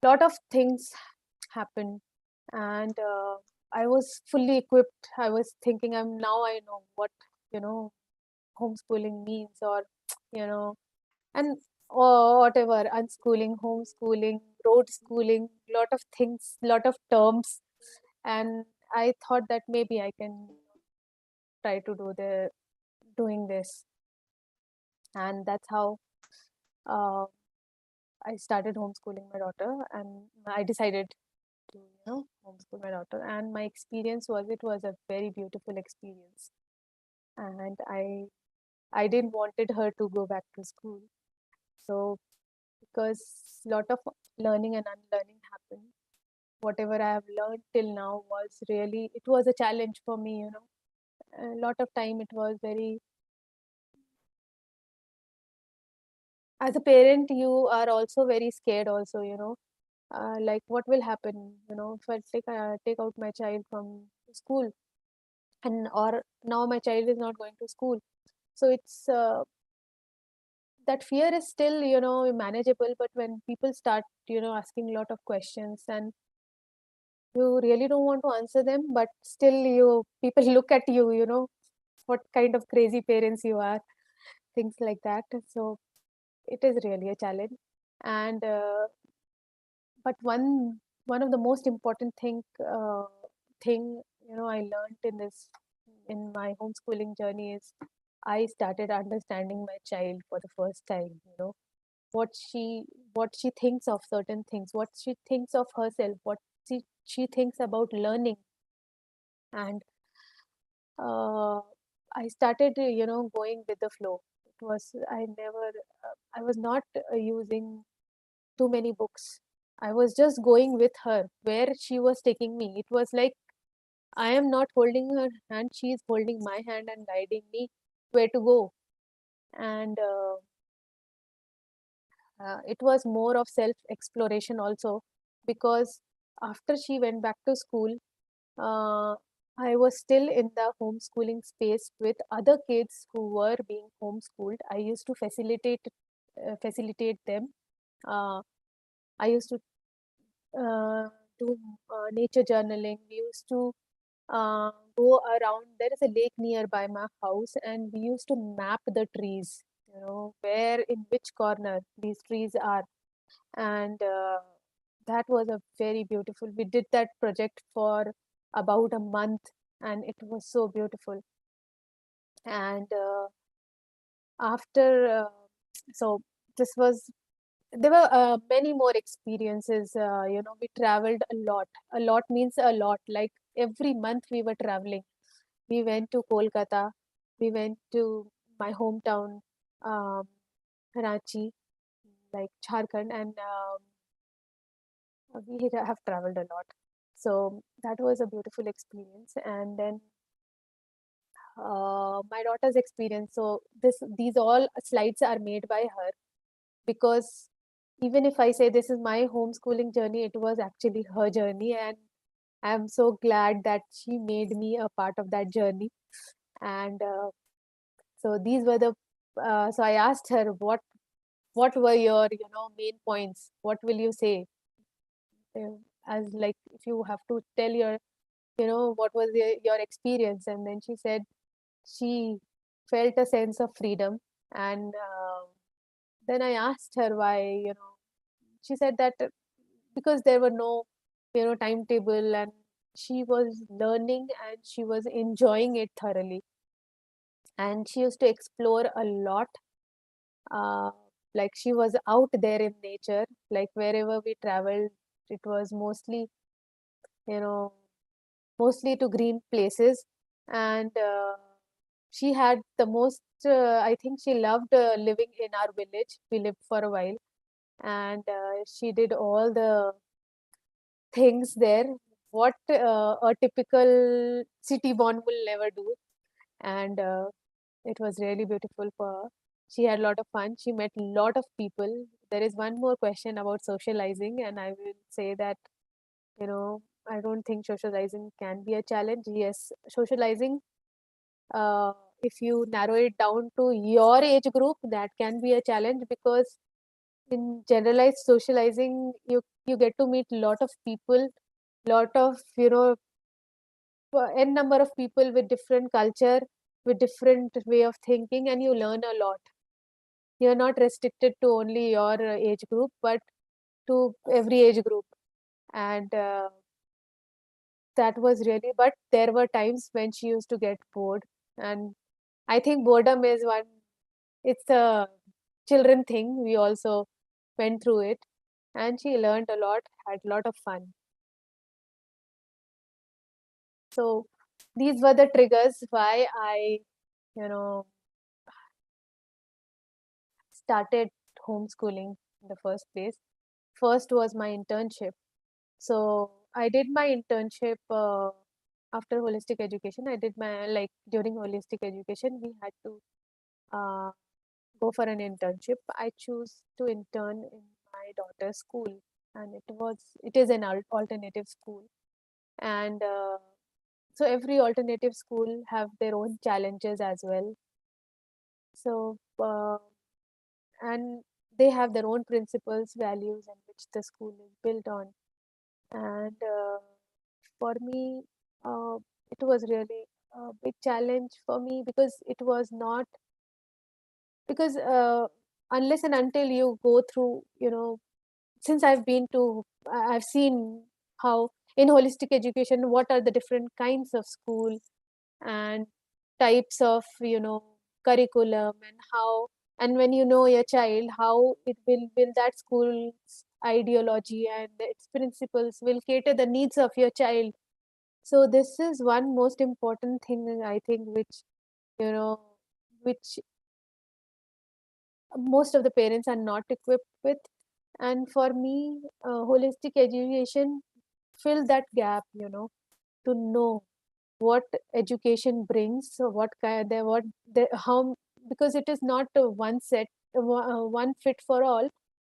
Speaker 12: lot of things happened, and I was fully equipped. I was thinking, I know what homeschooling means, or and whatever, unschooling, homeschooling, road schooling, lot of things, lot of terms. And I thought that maybe I can try to doing this. And that's how I started homeschooling my daughter, and I decided to homeschool my daughter. And my experience was, it was a very beautiful experience. And I didn't wanted her to go back to school. So because lot of learning and unlearning happened, whatever I have learned till now it was a challenge for me. A lot of time it was very, as a parent, you are also very scared also, like what will happen, if I take out my child from school, and or now my child is not going to school. So it's that fear is still, manageable, but when people start, asking a lot of questions, and you really don't want to answer them, but still people look at you, what kind of crazy parents you are, things like that. So it is really a challenge. And but one of the most important thing I learned in my homeschooling journey is I started understanding my child for the first time. What she thinks of certain things, what she thinks of herself, what she thinks about learning. And I started going with the flow. It was I was not using too many books. I was just going with her where she was taking me. It was like I am not holding her hand, she is holding my hand and guiding me where to go. And it was more of self-exploration also, because after she went back to school, I was still in the homeschooling space with other kids who were being homeschooled. I used to facilitate them. I used to do nature journaling. We used to go around. There is a lake nearby my house, and we used to map the trees, where in which corner these trees are. And that was a very beautiful. We did that project for about a month, and it was so beautiful. And after so this was there were many more experiences. We traveled a lot means a lot, like every month we were traveling. We went to Kolkata, we went to my hometown, Ranchi, like Jharkhand, and we have traveled a lot. So that was a beautiful experience. And then my daughter's experience. So these all slides are made by her, because even if I say this is my homeschooling journey, it was actually her journey, and I'm so glad that she made me a part of that journey. And so these were the so I asked her, what what were your, main points? What will you say? As like, if you have to tell your, what was your experience? And then she said she felt a sense of freedom. And then I asked her why, she said that because there were no, timetable, and she was learning and she was enjoying it thoroughly. And she used to explore a lot. Like she was out there in nature, like wherever we traveled, it was mostly, mostly to green places. And she had the most, I think she loved living in our village. We lived for a while, and she did all the things there what a typical city born will never do. And it was really beautiful for her. She had a lot of fun. She met a lot of people. There is one more question about socializing, and I will say that, I don't think socializing can be a challenge. Yes, socializing, if you narrow it down to your age group, that can be a challenge, because in generalized socializing, you get to meet a lot of people, lot of, n number of people with different culture, with different way of thinking, and you learn a lot. You're not restricted to only your age group, but to every age group. And that was really, but there were times when she used to get bored. And I think boredom is one, it's a children thing. We also went through it, and she learned a lot, had a lot of fun. So these were the triggers why I, started homeschooling in the first place. First was my internship. So I did my internship after holistic education. I did my, like during holistic education, we had to go for an internship. I choose to intern in my daughter's school, and it is an alternative school. And so every alternative school have their own challenges as well. So and they have their own principles, values, and which the school is built on. And for me, it was really a big challenge for me, because it was not, because unless and until you go through, since I've seen how in holistic education, what are the different kinds of school and types of, curriculum, and how, and when you know your child, how it will that school's ideology and its principles will cater the needs of your child. So this is one most important thing, I think, which, which most of the parents are not equipped with. And for me, holistic education filled that gap, to know what education brings. So what kind, how, because it is not one set, one fit for all.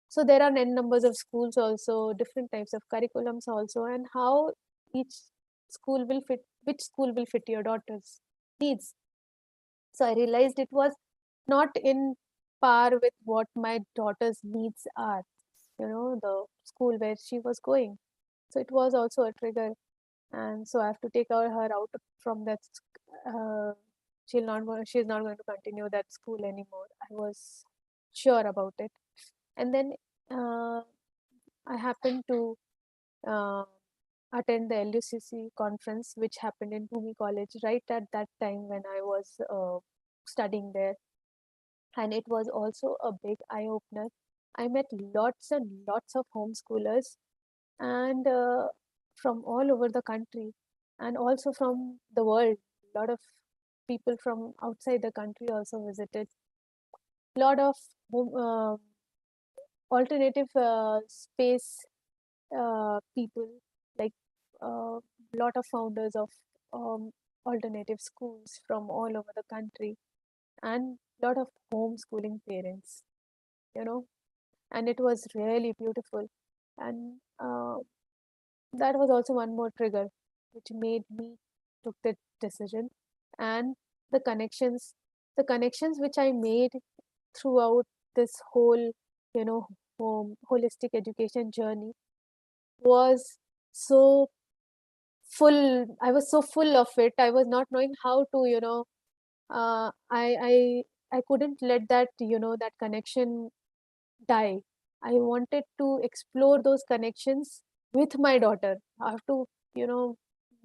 Speaker 12: So there are n numbers of schools also, different types of curriculums also, and how each school will fit, which school will fit your daughter's needs. So I realized it was not in par with what my daughter's needs are, the school where she was going. So it was also a trigger. And so I have to take her out from that. She's not going to continue that school anymore. I was sure about it. And then I happened to attend the LUCC conference, which happened in Bhoomi College right at that time when I was studying there. And it was also a big eye opener. I met lots and lots of homeschoolers, and from all over the country, and also from the world. A lot of people from outside the country also visited. A lot of alternative space people, like a lot of founders of alternative schools from all over the country, and a lot of homeschooling parents, and it was really beautiful. And that was also one more trigger which made me took that decision. And the connections which I made throughout this whole holistic education journey was so full. I was so full of it. I was not knowing how to, I couldn't let that, that connection die. I wanted to explore those connections with my daughter. I have to,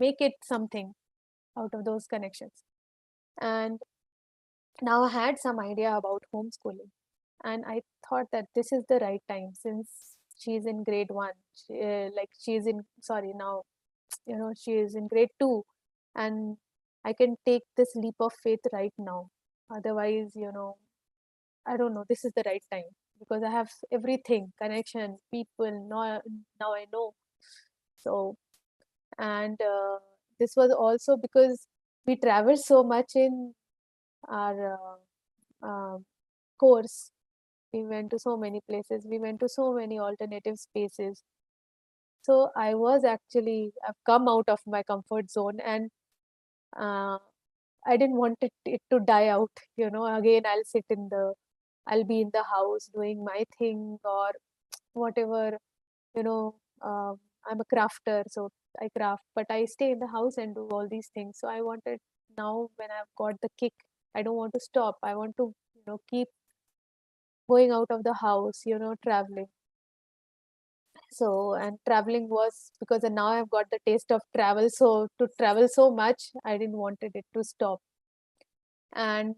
Speaker 12: make it something out of those connections. And now I had some idea about homeschooling, and I thought that this is the right time since she's in grade 1. She's in, sorry, now, she is in grade 2, and I can take this leap of faith right now. Otherwise, I don't know, this is the right time because I have everything, connection, people, now I know. So, and this was also because we traveled so much in our course. We went to so many places, we went to so many alternative spaces. So I was actually, I've come out of my comfort zone, and I didn't want it to die out. Again, I'll be in the house doing my thing or whatever, I'm a crafter, so I craft, but I stay in the house and do all these things. So I wanted, now when I've got the kick, I don't want to stop. I want to, keep going out of the house, traveling. So, and traveling was because now I've got the taste of travel. So to travel so much, I didn't wanted it to stop. And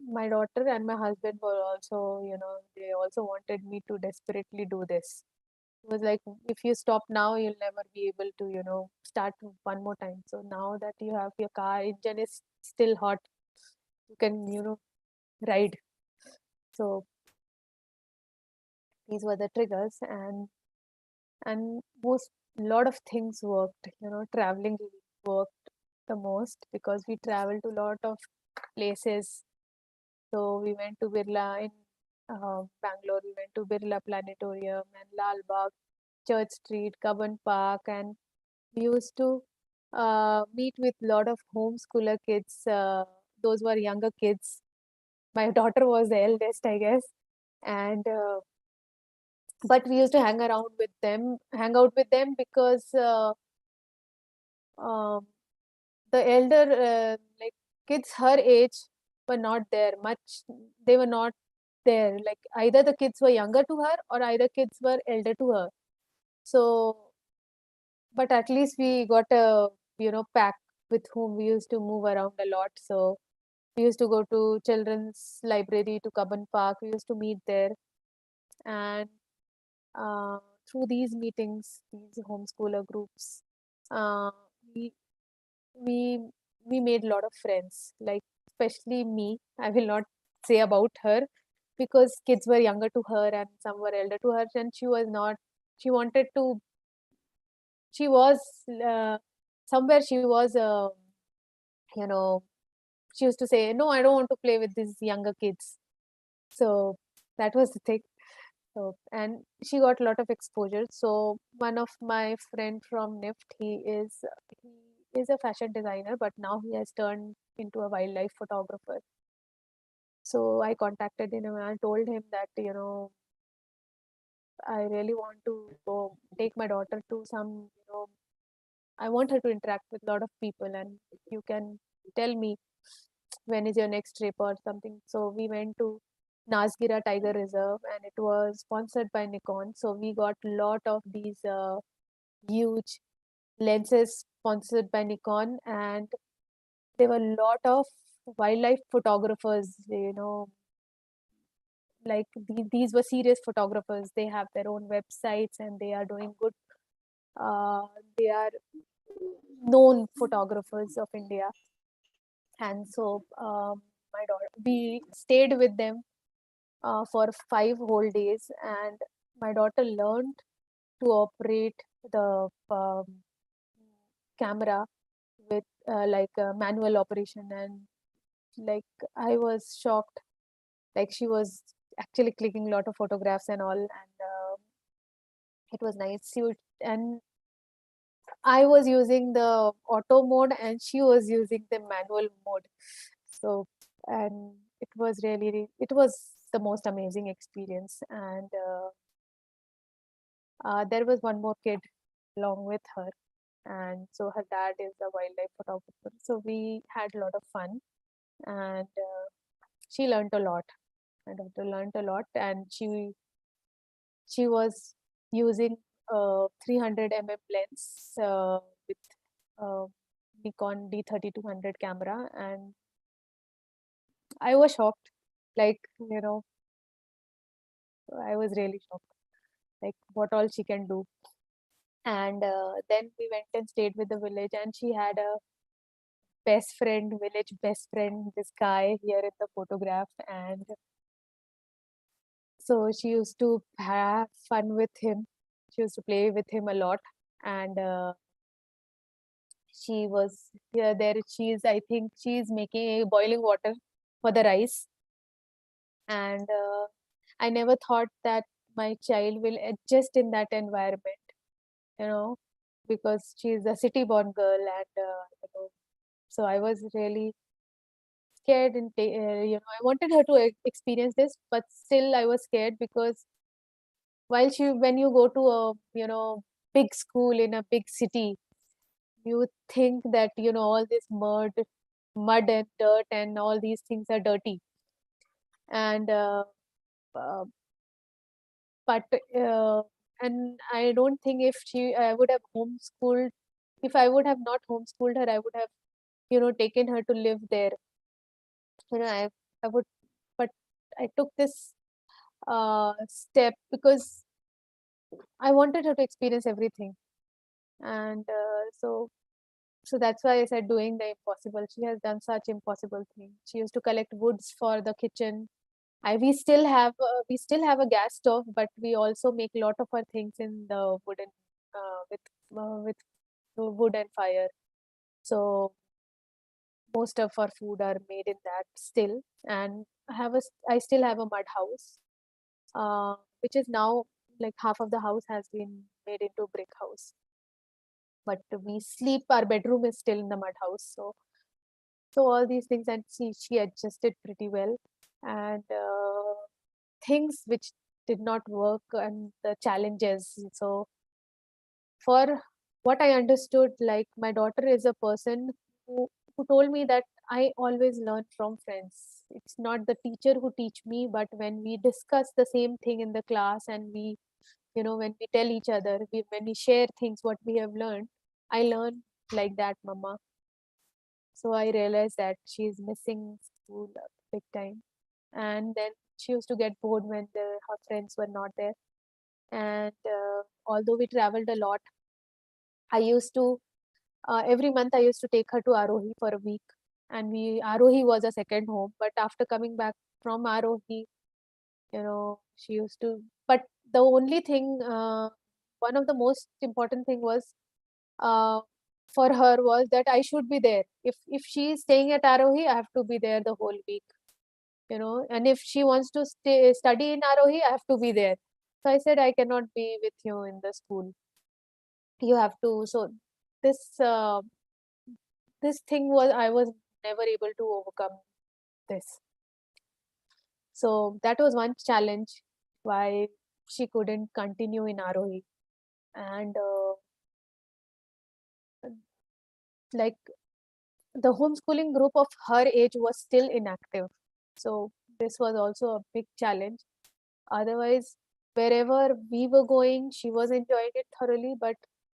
Speaker 12: my daughter and my husband were also, they also wanted me to desperately do this. It was like, if you stop now, you'll never be able to, start one more time. So now that you have your car engine is still hot, you can, ride. So these were the triggers, and lot of things worked. Traveling worked the most because we traveled to a lot of places. So we went to Birla in Bangalore. We went to Birla Planetarium and Lal Bagh, Church Street, Cubbon Park, and we used to meet with a lot of homeschooler kids. Those were younger kids. My daughter was the eldest, I guess, and but we used to hang out with them because the elder, like kids her age, were not there much. They were not there. Like either the kids were younger to her or either kids were elder to her. So, but at least we got a pack with whom we used to move around a lot. So we used to go to children's library, to Cubbon Park. We used to meet there, and through these meetings, these homeschooler groups, we we we made a lot of friends. Like especially me, I will not say about her because kids were younger to her and some were elder to her, and she was not. She wanted to. She was somewhere. She was you know. She used to say, "No, I don't want to play with these younger kids." So that was the thing. So, and she got a lot of exposure. So one of my friend from NIFT, he is a fashion designer, but now he has turned into a wildlife photographer. So I contacted him and I told him that, I really want to go take my daughter to some, I want her to interact with a lot of people, and if you can tell me when is your next trip or something. So we went to Nasgira Tiger Reserve, and it was sponsored by Nikon. So we got a lot of these huge lenses sponsored by Nikon, and there were a lot of wildlife photographers, like these were serious photographers. They have their own websites and they are doing good. They are known photographers of India. And so my daughter, we stayed with them for 5 whole days, and my daughter learned to operate the camera with like manual operation, and like I was shocked. Like she was actually clicking a lot of photographs and all, and it was nice. And I was using the auto mode and she was using the manual mode. So, and it was the most amazing experience. And there was one more kid along with her, and so her dad is a wildlife photographer. So we had a lot of fun, and she learned a lot. My daughter learned a lot, and she was using 300 mm lens with Nikon D3200 camera, and I was shocked. Like, you know, I was really shocked, like what all she can do. And then we went and stayed with the village, and she had a best friend, village best friend, this guy here in the photograph. And so she used to have fun with him. She used to play with him a lot. And she was here, there. I think she's making boiling water for the rice. And I never thought that my child will adjust in that environment, you know, because she's a city born girl. And you know, so I was really scared, and you know, I wanted her to experience this, but still I was scared, because when you go to a, you know, big school in a big city, you think that, you know, all this mud and dirt and all these things are dirty. And but and I don't think I would have homeschooled, if I would have not homeschooled her, I would have, you know, taken her to live there. You know, I would, but I took this step because I wanted her to experience everything. And so that's why I said doing the impossible. She has done such impossible things. She used to collect woods for the kitchen. We still have a gas stove, but we also make a lot of our things in the wooden with wood and fire. So most of our food are made in that still. And I still have a mud house, which is now, like, half of the house has been made into brick house. But our bedroom is still in the mud house. So all these things, and she adjusted pretty well. And things which did not work, and the challenges. So for what I understood, like, my daughter is a person who told me that I always learn from friends. It's not the teacher who teach me, but when we discuss the same thing in the class, and we, you know, when we tell each other, when we share things, what we have learned, I learn like that, mama. So I realized that she's missing school big time. And then she used to get bored when her friends were not there. And although we traveled a lot, I used to, every month I used to take her to Arohi for a week. And Arohi was a second home. But after coming back from Arohi, you know, she used to, but the only thing, one of the most important thing was, for her, was that I should be there. If she is staying at Arohi, I have to be there the whole week, you know. And if she wants to study in Arohi, I have to be there. So I said, I cannot be with you in the school. You have to. So this thing was, I was never able to overcome this. So that was one challenge why she couldn't continue in Arohi. And like, the homeschooling group of her age was still inactive. So this was also a big challenge. Otherwise, wherever we were going, she was enjoying it thoroughly. But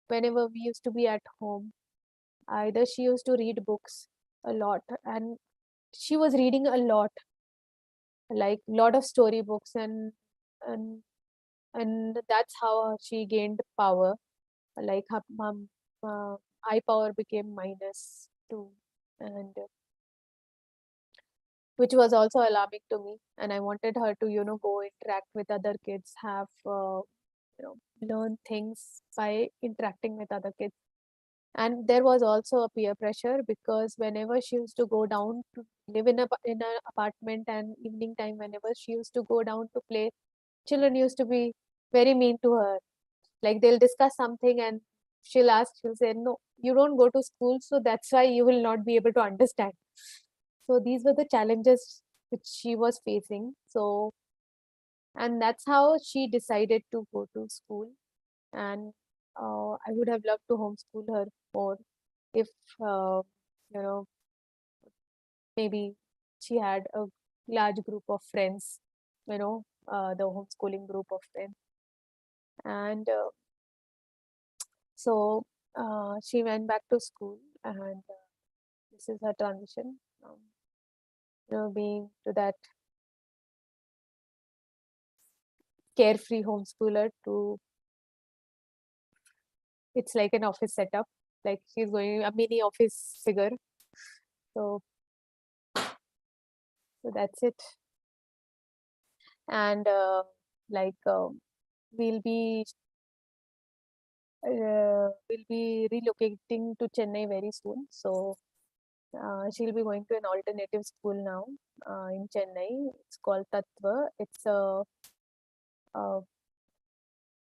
Speaker 12: whenever we used to be at home, either she used to read books a lot, and she was reading a lot, like lot of storybooks, and that's how she gained power. Like, her eye power became -2, and which was also alarming to me. And I wanted her to, you know, go interact with other kids, have you know, learn things by interacting with other kids. And there was also a peer pressure, because whenever she used to go down to live in an apartment, and evening time, whenever she used to go down to play, children used to be very mean to her. Like, they'll discuss something, and she'll say, no, you don't go to school, so that's why you will not be able to understand. So these were the challenges which she was facing. So And that's how she decided to go to school. And I would have loved to homeschool her more if, maybe she had a large group of friends, the homeschooling group of friends. And so she went back to school, and this is her transition, being to that carefree homeschooler to, it's like an office setup, like she's going a mini office figure. So that's it. And we'll be relocating to Chennai very soon. So she'll be going to an alternative school now in Chennai. It's called Tattva. It's a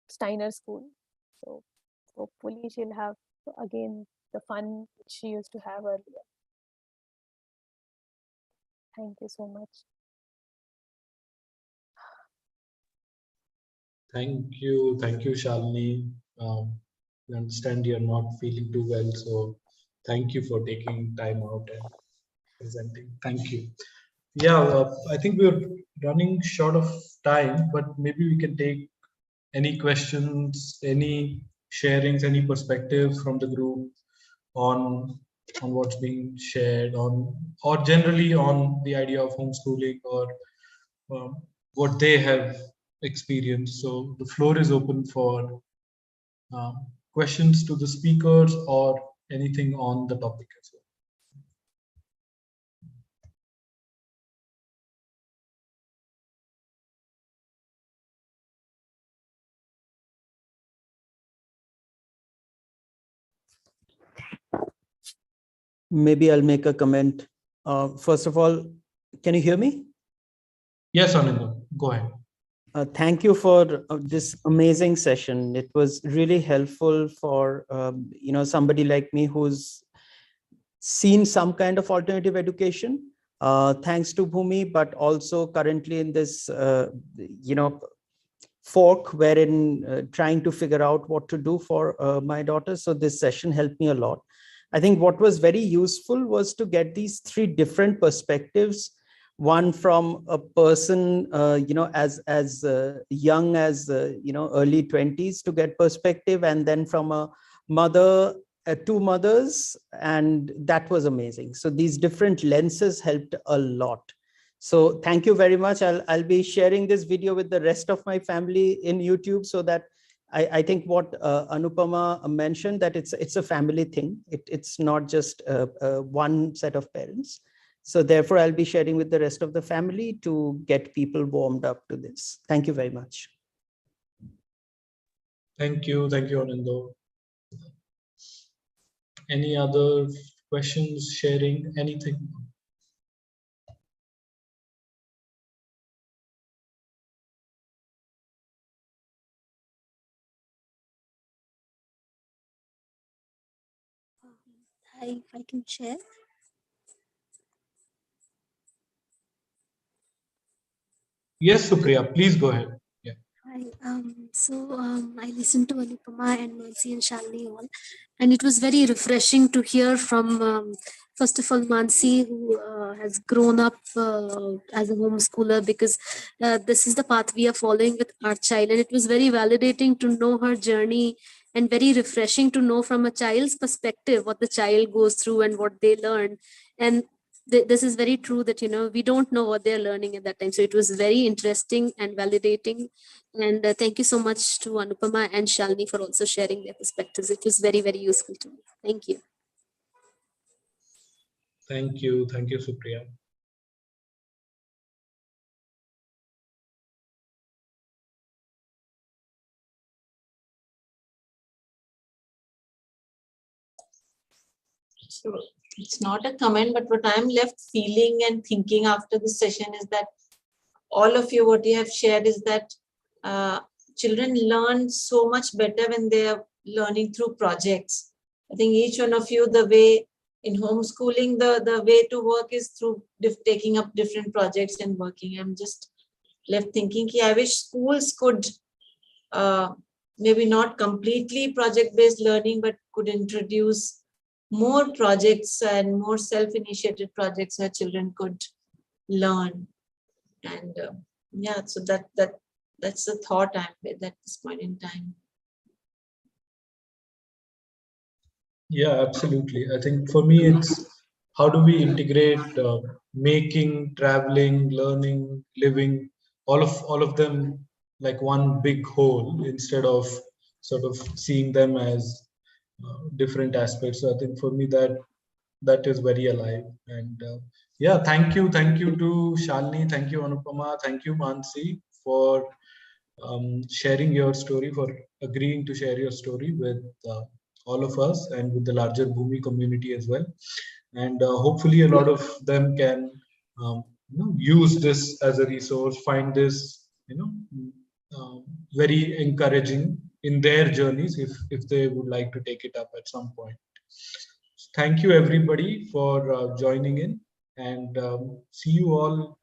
Speaker 12: Steiner school. So hopefully she'll have again the fun which she used to have earlier. Thank you so much.
Speaker 2: Thank you, Shalini. I understand you're not feeling too well, so thank you for taking time out and presenting. Thank you. Yeah, I think we're running short of time, but maybe we can take any questions, any sharings, any perspectives from the group on what's being shared, or generally on the idea of homeschooling, or what they have experienced. So the floor is open for questions to the speakers or anything on the topic as well.
Speaker 5: Maybe I'll make a comment. First of all, can you hear me?
Speaker 2: Yes, Anupama, go ahead.
Speaker 5: Thank you for this amazing session. It was really helpful for somebody like me who's seen some kind of alternative education, thanks to Bhoomi, but also currently in this fork wherein trying to figure out what to do for my daughter. So this session helped me a lot. I think what was very useful was to get these three different perspectives. One from a person, as young as, early 20s to get perspective, and then from a mother, two mothers, and that was amazing. So these different lenses helped a lot. So thank you very much. I'll be sharing this video with the rest of my family in YouTube, so that I think what Anupama mentioned, that it's a family thing. It's not just one set of parents. So therefore, I'll be sharing with the rest of the family to get people warmed up to this. Thank you very much.
Speaker 2: Thank you, Anando. Any other questions, sharing, anything?
Speaker 16: If I can share.
Speaker 2: Yes, Supriya, please go ahead. Yeah.
Speaker 16: Hi. I listened to Anupama and Mansi and Shalini all, and it was very refreshing to hear from first of all Mansi, who has grown up as a homeschooler, because this is the path we are following with our child, and it was very validating to know her journey, and very refreshing to know from a child's perspective what the child goes through and what they learn. And this is very true that, we don't know what they're learning at that time. So it was very interesting and validating. And thank you so much to Anupama and Shalini for also sharing their perspectives. It was very, very useful to me. Thank you.
Speaker 2: Thank you, Supriya.
Speaker 14: So it's not a comment, but what I'm left feeling and thinking after this session is that all of you, what you have shared is that children learn so much better when they are learning through projects. I think each one of you, the way in homeschooling, the way to work is through taking up different projects and working. I'm just left thinking, I wish schools could maybe not completely project-based learning, but could introduce more projects and more self-initiated projects where children could learn. And yeah, so that's the thought I'm with at this point in time.
Speaker 2: Yeah, absolutely. I think for me, it's how do we integrate making, traveling, learning, living, all of them like one big whole instead of sort of seeing them as different aspects. So I think for me that is very alive. And yeah, thank you to Shalini, thank you Anupama, thank you Mansi for sharing your story, for agreeing to share your story with all of us and with the larger Bhoomi community as well. And hopefully a lot of them can use this as a resource, find this very encouraging in their journeys if they would like to take it up at some point. Thank you everybody for joining in, and see you all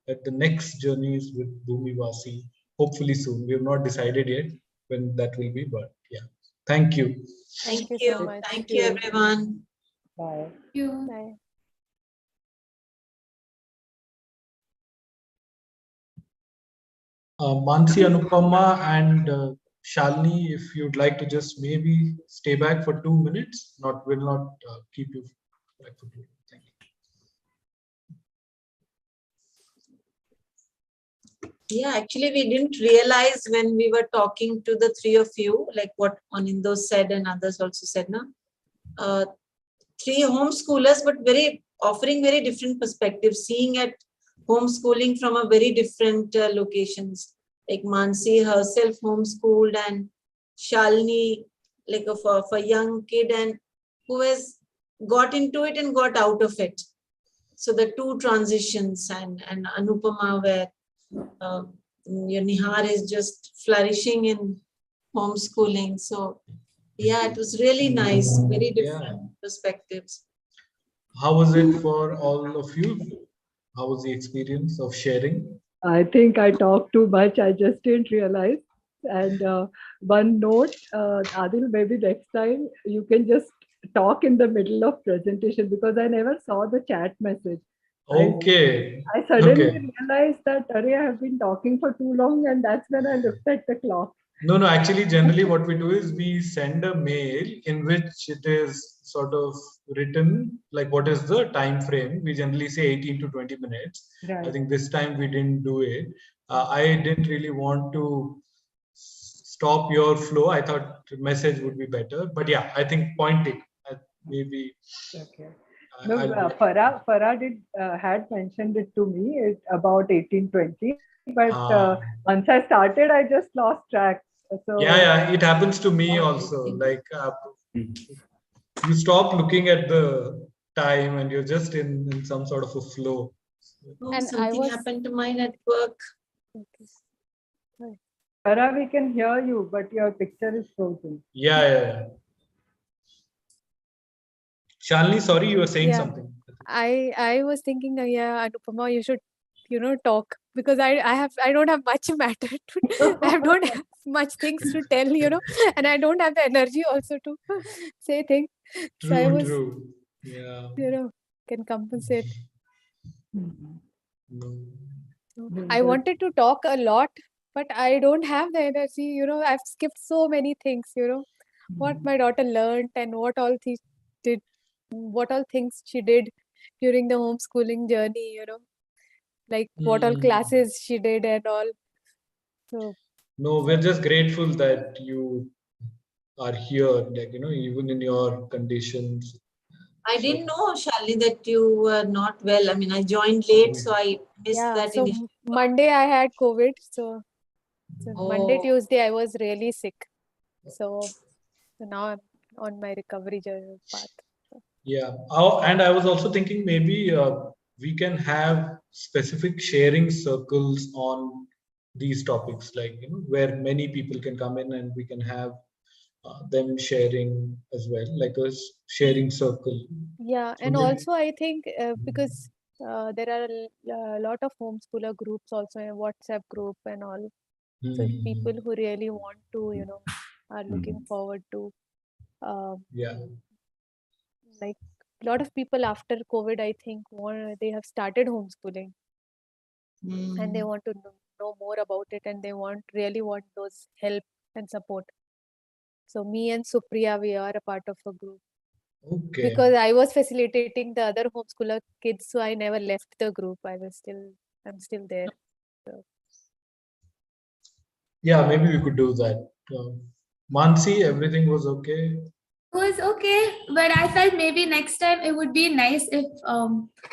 Speaker 2: at the next journeys with Bhoomiwasis. Hopefully soon. We have not decided yet when that will be, but yeah. Thank you.
Speaker 14: Thank
Speaker 12: you
Speaker 14: you.
Speaker 12: so much.
Speaker 14: Thank you, everyone.
Speaker 11: Bye.
Speaker 12: Bye.
Speaker 2: Mansi, Anupama, and Shalini, if you'd like to just maybe stay back for 2 minutes, will not keep you back for 2 minutes. Thank you.
Speaker 14: Yeah, actually, we didn't realize when we were talking to the three of you, like what Anindo said and others also said, three homeschoolers, but offering very different perspectives, seeing at homeschooling from a very different locations. Like Mansi herself homeschooled, and Shalini, like of a young kid, and who has got into it and got out of it. So the two transitions, and Anupama, where your Nihar is just flourishing in homeschooling. So yeah, it was really nice, very different perspectives.
Speaker 2: How was it for all of you? How was the experience of sharing?
Speaker 11: I think I talked too much. I just didn't realize. And one note, Adil, maybe next time you can just talk in the middle of presentation, because I never saw the chat message.
Speaker 2: Okay.
Speaker 11: I suddenly realized that I have been talking for too long, and that's when I looked at the clock.
Speaker 2: No, actually, generally what we do is we send a mail in which it is sort of written, like what is the time frame. We generally say 18 to 20 minutes.
Speaker 11: Right.
Speaker 2: I think this time we didn't do it. I didn't really want to stop your flow. I thought the message would be better. But yeah, I think point taken. Maybe.
Speaker 11: Okay. No, Farah did had mentioned it to me about 1820, but once I started, I just lost track. So
Speaker 2: yeah, it happens to me also. Like you stop looking at the time and you're just in some sort of a flow.
Speaker 14: Oh,
Speaker 12: And
Speaker 14: something happened to my network.
Speaker 11: Farah, we can hear you, but your picture is frozen.
Speaker 2: Yeah. Shalini, sorry, you were saying something.
Speaker 12: I was thinking, yeah, Anupama, you should, talk, because I don't have much matter to, I don't have much things to tell, and I don't have the energy also to say things.
Speaker 2: True,
Speaker 12: so I was,
Speaker 2: true. Yeah.
Speaker 12: Can compensate.
Speaker 2: No.
Speaker 12: I wanted to talk a lot, but I don't have the energy. I've skipped so many things. What my daughter learned and what all things she did during the homeschooling journey. Like what all classes she did and all. So
Speaker 2: no, we're just grateful that you are here. Like even in your conditions.
Speaker 14: I didn't know, Shalini, that you were not well. I mean, I joined late, so I missed that.
Speaker 12: So Monday I had COVID. So Monday, Tuesday I was really sick. So now I'm on my recovery journey path.
Speaker 2: Yeah. And I was also thinking maybe we can have specific sharing circles on these topics, like where many people can come in and we can have them sharing as well, like a sharing circle.
Speaker 12: Yeah,
Speaker 2: So
Speaker 12: and
Speaker 2: maybe,
Speaker 12: also I think because there are a lot of homeschooler groups also, a WhatsApp group and all. So if people who really want to, are looking forward to,
Speaker 2: Yeah.
Speaker 12: like a lot of people after COVID, I think they have started homeschooling and they want to know more about it, and they really want those help and support. So me and Supriya, we are a part of a group.
Speaker 2: Okay.
Speaker 12: Because I was facilitating the other homeschooler kids, so I never left the group. I'm still there. So.
Speaker 2: Yeah, maybe we could do that. Mansi, everything was okay?
Speaker 15: It was okay, but I felt maybe next time it would be nice if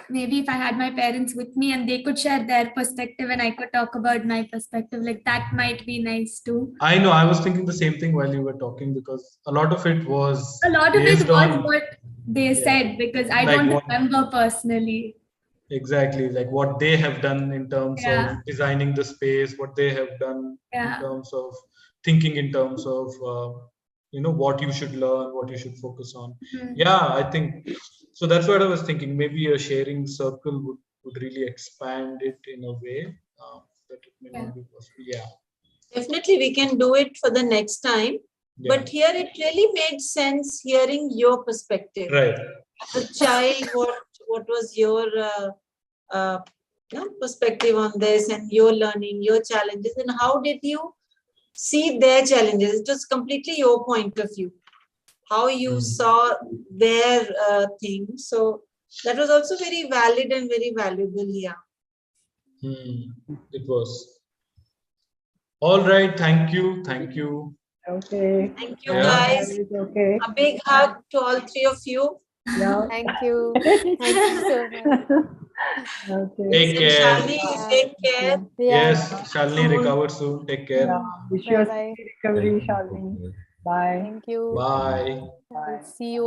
Speaker 15: maybe if I had my parents with me and they could share their perspective and I could talk about my perspective. Like that might be nice too.
Speaker 2: I know, I was thinking the same thing while you were talking, because a lot of it was
Speaker 15: what they said, because I
Speaker 2: like
Speaker 15: don't remember personally.
Speaker 2: Exactly, like what they have done in terms of designing the space, what they have done in terms of thinking, in terms of what you should learn, what you should focus on. Yeah, I think so. That's what I was thinking. Maybe a sharing circle would really expand it in a way that it may not be possible. Yeah.
Speaker 14: Definitely, we can do it for the next time.
Speaker 2: Yeah.
Speaker 14: But here it really made sense hearing your perspective.
Speaker 2: Right.
Speaker 14: As a child, what was your perspective on this, and your learning, your challenges, and how did you see their challenges? It was completely your point of view, how you saw their thing. So that was also very valid and very valuable here.
Speaker 2: It was. All right. Thank you. Thank you.
Speaker 11: Okay.
Speaker 14: Thank you, guys.
Speaker 11: Okay.
Speaker 14: A big hug to all three of you.
Speaker 11: Yeah.
Speaker 12: Thank you. Thank you so much.
Speaker 11: Okay.
Speaker 2: Take care.
Speaker 14: Shalini, you take care.
Speaker 2: Yes, Shalini, recover soon. Take care.
Speaker 11: Yeah. Wish you a
Speaker 12: Bye-bye.
Speaker 11: speedy recovery, Shalini. Bye.
Speaker 12: Thank you.
Speaker 2: Bye.
Speaker 11: Bye.
Speaker 12: See you.